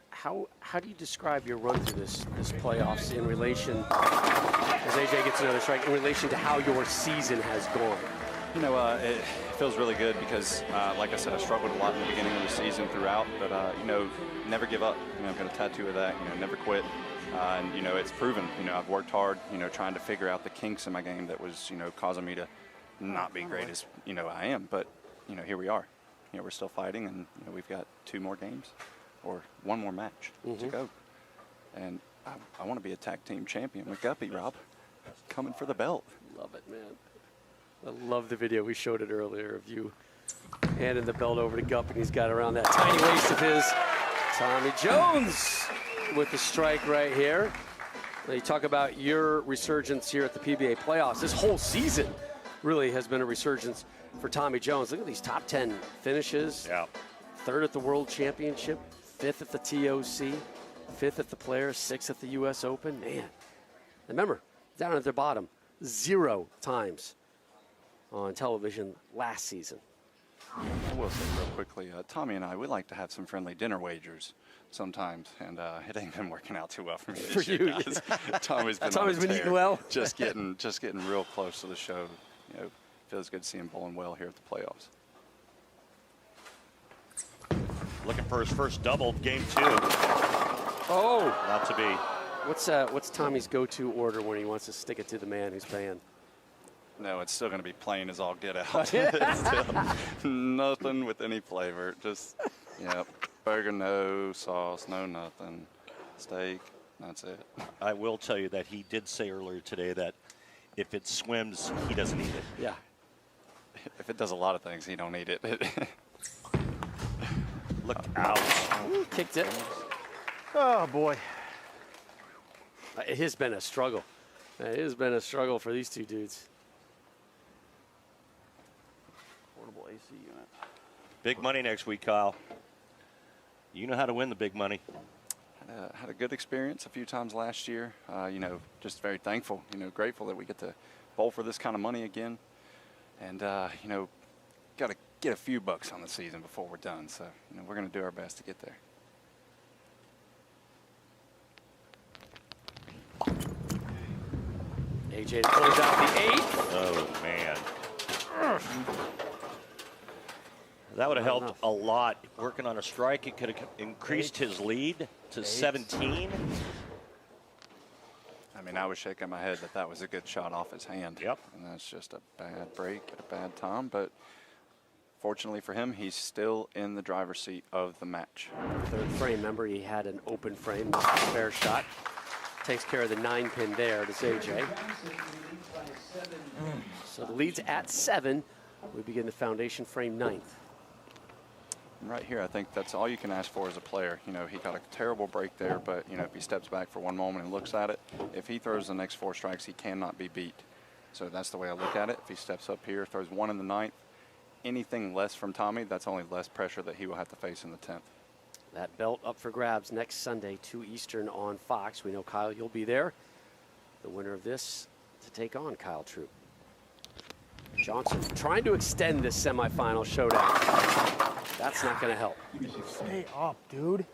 How do you describe your run through this playoffs in relation, as AJ gets another strike, in relation to how your season has gone? It feels really good because, like I said, I struggled a lot in the beginning of the season throughout, but, never give up. I've got a tattoo of that, never quit. And, it's proven, I've worked hard, trying to figure out the kinks in my game that was, causing me to not be great as, I am. But, here we are. We're still fighting, and, we've got 2 more games or 1 more match to go. And I want to be a tag team champion with Guppy, Rob. Coming for the belt. Love it, man. I love the video. We showed it earlier of you handing the belt over to Gupp, and he's got around that tiny waist of his. Tommy Jones with the strike right here. Now you talk about your resurgence here at the PBA Playoffs. This whole season really has been a resurgence for Tommy Jones. Look at these top 10 finishes. Yeah. 3rd at the World Championship, 5th at the TOC, 5th at the Players, 6th at the U.S. Open. Man, remember, down at the bottom, 0 times on television last season. I will say real quickly, Tommy and I, we like to have some friendly dinner wagers sometimes, and it ain't been working out too well for me this year, guys. Tommy's been eating well. just getting real close to the show. Feels good to see him bowling well here at the playoffs. Looking for his first double, game 2. Oh, not to be. What's Tommy's go-to order when he wants to stick it to the man who's paying? No, it's still going to be plain as all get out. It's still nothing with any flavor. Just, burger, no sauce, no nothing. Steak, that's it. I will tell you that he did say earlier today that if it swims, he doesn't eat it. Yeah. If it does a lot of things, he don't eat it. Look out. Ooh, kicked it. Oh, boy. It has been a struggle. It has been a struggle for these 2 dudes. Portable AC unit. Big money next week, Kyle. You know how to win the big money. Had a good experience a few times last year. Just very thankful, grateful that we get to bowl for this kind of money again. And, got to get a few bucks on the season before we're done. So, we're going to do our best to get there. AJ to close out the 8th. Oh, man. That would have helped a lot. Working on a strike, it could have increased his lead to 17. I mean, I was shaking my head that was a good shot off his hand. Yep. And that's just a bad break at a bad time. But fortunately for him, he's still in the driver's seat of the match. 3rd frame, remember, he had an open frame. This is a fair shot. Takes care of the 9-pin there to AJ. So the lead's at 7. We begin the foundation frame 9th. Right here, I think that's all you can ask for as a player. He got a terrible break there, but, if he steps back for one moment and looks at it, if he throws the next 4 strikes, he cannot be beat. So that's the way I look at it. If he steps up here, throws 1 in the 9th, anything less from Tommy, that's only less pressure that he will have to face in the 10th. That belt up for grabs next Sunday, 2 Eastern on Fox. We know, Kyle, you'll be there. The winner of this to take on Kyle Troop. Johnson trying to extend this semifinal showdown. That's not going to help. Stay up, dude.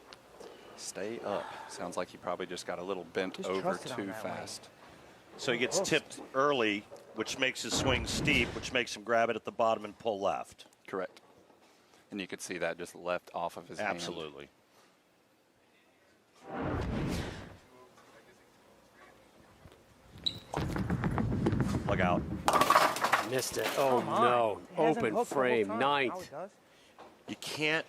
Stay up. Sounds like he probably just got a little bent over too fast. So he gets tipped early, which makes his swing steep, which makes him grab it at the bottom and pull left. Correct. And you could see that just left off of his hand. Absolutely. Look out. Missed it. Oh, no. Open frame, 9th. You can't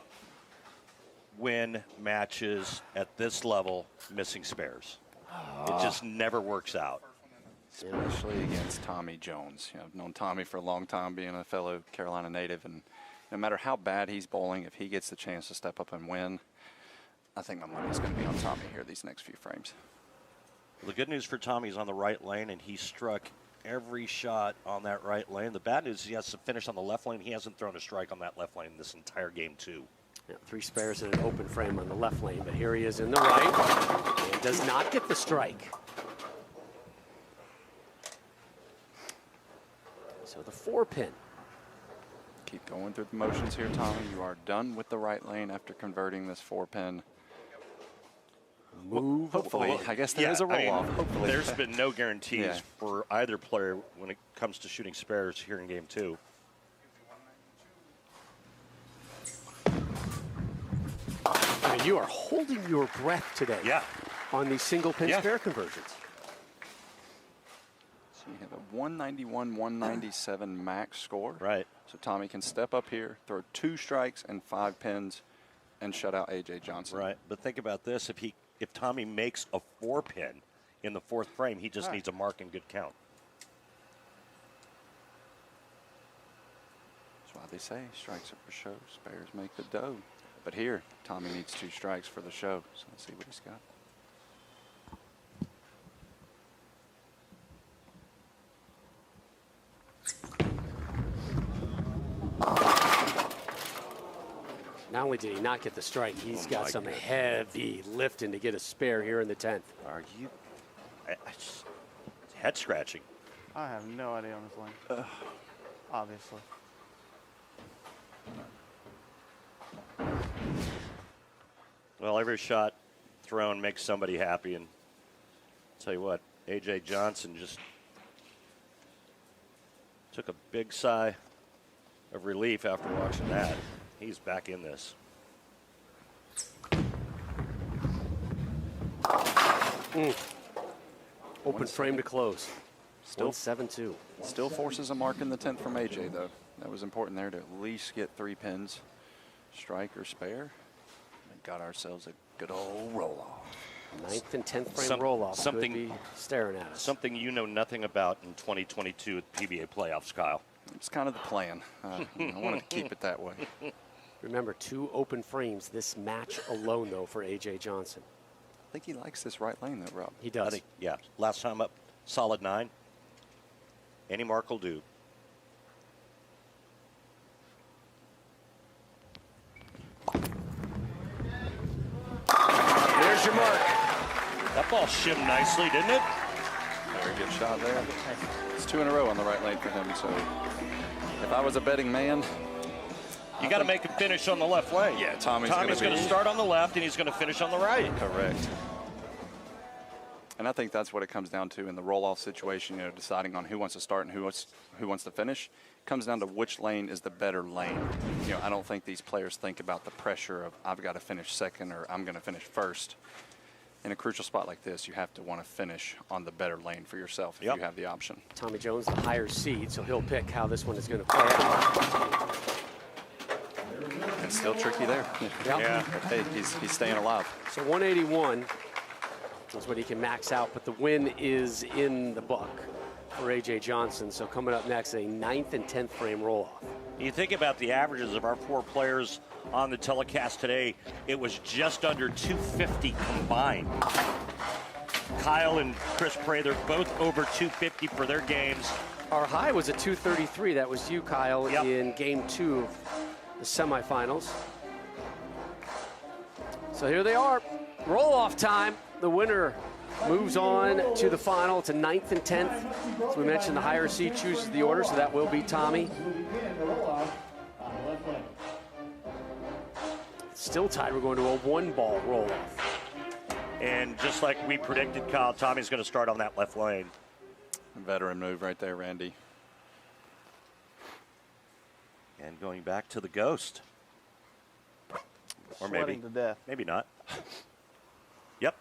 win matches at this level missing spares. It just never works out. Especially against Tommy Jones. You know, I've known Tommy for a long time, being a fellow Carolina native, and no matter how bad he's bowling, if he gets the chance to step up and win, I think my money's going to be on Tommy here these next few frames. The good news for Tommy is on the right lane, and he struck every shot on that right lane. The bad news is he has to finish on the left lane. He hasn't thrown a strike on that left lane this entire game, too. Yeah, 3 spares in an open frame on the left lane, but here he is in the right and does not get the strike. So the 4-pin. Keep going through the motions here, Tommy. You are done with the right lane after converting this 4-pin. Move. Hopefully, I guess there is a roll-off. Hopefully. There's been no guarantees for either player when it comes to shooting spares here in game 2. I mean, you are holding your breath today. Yeah. On these single pin spare conversions. So you have a 191, 197 max score. Right. So Tommy can step up here, throw 2 strikes and 5 pins, and shut out A.J. Johnson. Right. But think about this: if Tommy makes a 4-pin in the 4th frame, he just needs a mark and good count. That's why they say strikes are for show, spares make the dough. But here, Tommy needs 2 strikes for the show. So let's see what he's got. Not only did he not get the strike, he's got some heavy lifting to get a spare here in the 10th. Are you? Head scratching. I have no idea on this lane. Obviously. Well, every shot thrown makes somebody happy, and I'll tell you what, A.J. Johnson just took a big sigh of relief after watching that. He's back in this. Open frame to close. Still 7-2. Still forces a mark in the 10th from A.J., though. That was important there to at least get 3 pins, strike or spare. And got ourselves a good old roll-off. 9th and 10th frame roll-off could be staring at us. Something you know nothing about in 2022 at PBA Playoffs, Kyle. It's kind of the plan. I wanted to keep it that way. Remember, 2 open frames this match alone, though, for A.J. Johnson. I think he likes this right lane, though, Rob. He does. I think, yeah. Last time up, solid 9. Any mark will do. There's your mark. That ball shimmed nicely, didn't it? Very good shot there. It's 2 in a row on the right lane for him, so if I was a betting man, you got to make him finish on the left lane. Yeah, Tommy's going to start on the left, and he's going to finish on the right. Correct. And I think that's what it comes down to in the roll-off situation, deciding on who wants to start and who wants to finish. It comes down to which lane is the better lane. I don't think these players think about the pressure of I've got to finish second or I'm going to finish first. In a crucial spot like this, you have to want to finish on the better lane for yourself if you have the option. Tommy Jones, the higher seed, so he'll pick how this one is going to play out. It's still tricky there. Yeah. Hey, he's staying alive. So 181 is what he can max out, but the win is in the book for A.J. Johnson. So coming up next, a 9th and 10th frame roll-off. You think about the averages of our 4 players on the telecast today, it was just under 250 combined. Kyle and Chris Prather both over 250 for their games. Our high was at 233. That was you, Kyle, in game 2 of the semifinals. So here they are. Roll-off time. The winner moves on to the final. It's a 9th and 10th. As we mentioned, the higher seed chooses the order, so that will be Tommy. Still tied. We're going to a 1-ball roll-off. And just like we predicted, Kyle, Tommy's going to start on that left lane. Veteran move right there, Randy. And going back to the ghost. Or Sweating to death. Maybe not. Yep.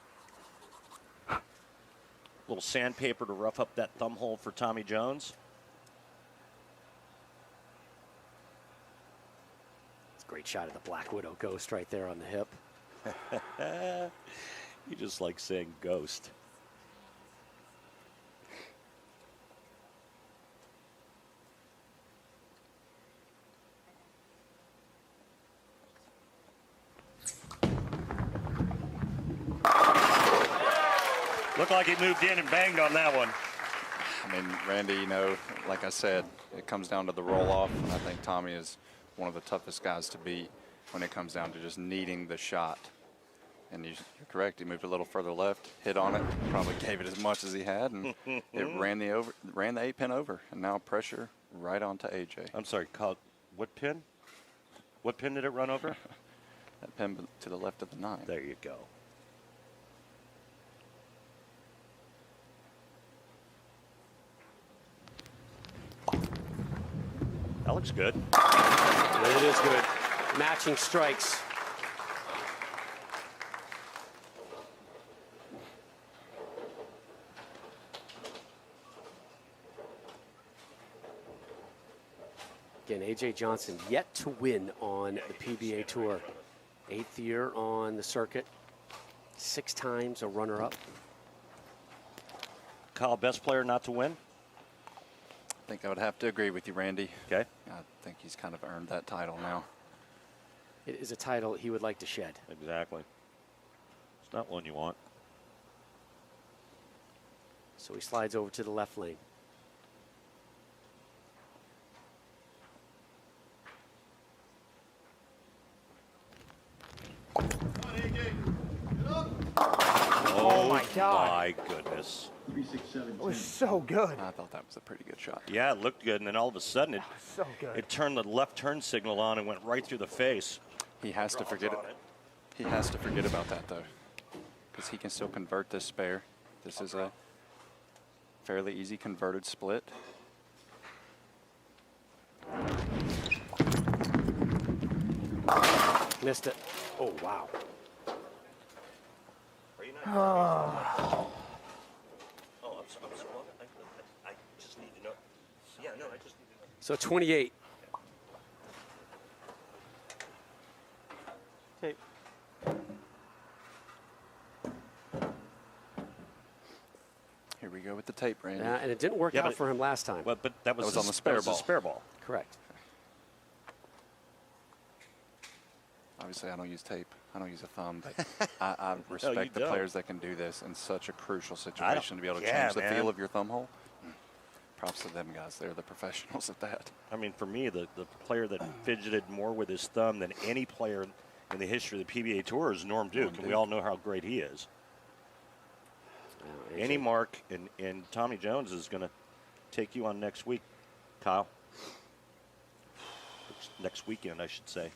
Little sandpaper to rough up that thumb hole for Tommy Jones. It's a great shot of the Black Widow ghost right there on the hip. You just like saying ghost. Looked like he moved in and banged on that one. I mean, Randy, you know, like I said, it comes down to the roll-off, and I think Tommy is one of the toughest guys to beat when it comes down to just needing the shot. And you're correct, he moved a little further left, hit on it, probably gave it as much as he had, and it ran the 8-pin over, and now pressure right onto AJ. I'm sorry, Kyle, what pin? What pin did it run over? That pin to the left of the 9. There you go. That looks good. It is good. Matching strikes. Again, AJ Johnson yet to win on the PBA Tour. 8th year on the circuit. 6 times a runner-up. Kyle, best player not to win? I think I would have to agree with you, Randy. Okay. I think he's kind of earned that title now. It is a title he would like to shed. Exactly. It's not one you want. So he slides over to the left lane. Oh my God. My goodness. It was so good. I thought that was a pretty good shot. Yeah, it looked good, and then all of a sudden it So good. it turned the left turn signal on and went right through the face. He has to forget it. He has to forget about that, though, because he can still convert this spare. This is a fairly easy converted split. Missed it. Oh, wow. Oh, I'm sorry. I just need to know. Yeah, no, I just need to know. So 28. Tape. Here we go with the tape, Randy. And it didn't work out for him last time. But that was on the spare ball. Spare ball. Correct. Obviously, I don't use tape. I don't use a thumb, but I respect the players that can do this in such a crucial situation to be able to change the feel of your thumb hole. Props to them guys. They're the professionals at that. I mean, for me, the player that fidgeted more with his thumb than any player in the history of the PBA Tour is Norm Duke, and we all know how great he is. Any mark, and Tommy Jones is going to take you on next week, Kyle. Next weekend, I should say.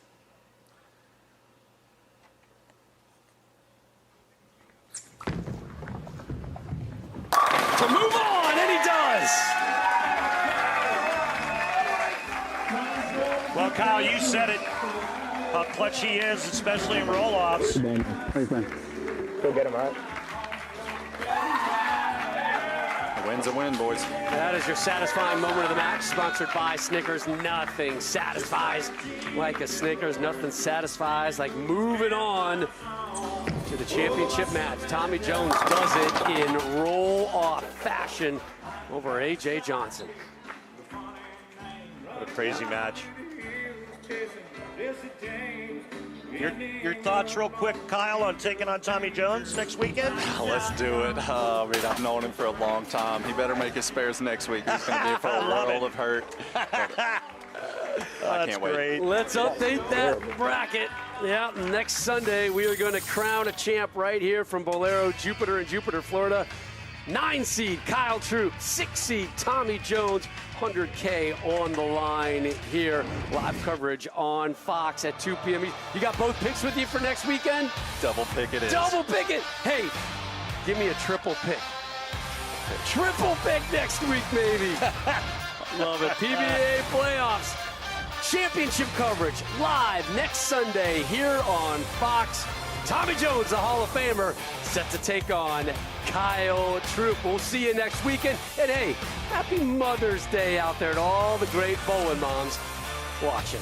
To move on, and he does. Well, Kyle, you said it, how clutch he is, especially in roll-offs. Go get him, all right? A win's a win, boys. That is your satisfying moment of the match, sponsored by Snickers. Nothing satisfies like a Snickers. Nothing satisfies like moving on to the championship match. Tommy Jones does it in roll-off fashion over AJ Johnson. What a crazy match. Your thoughts real quick, Kyle, on taking on Tommy Jones next weekend? Let's do it. I mean, I've known him for a long time. He better make his spares next week. He's going to be for a world of hurt. I can't wait. Great. Let's update that bracket. Yeah, next Sunday we are going to crown a champ right here from Bolero, Jupiter in Jupiter, Florida. 9 seed Kyle Troop, 6 seed Tommy Jones, 100K on the line here. Live coverage on Fox at 2 p.m. You got both picks with you for next weekend? Double pick it is. Double pick it. Hey, give me a triple pick. Triple pick next week, maybe. Love it. PBA Playoffs. Championship coverage live next Sunday here on Fox. Tommy Jones, the Hall of Famer, set to take on Kyle Troop. We'll see you next weekend. And hey, happy Mother's Day out there to all the great bowling moms watching.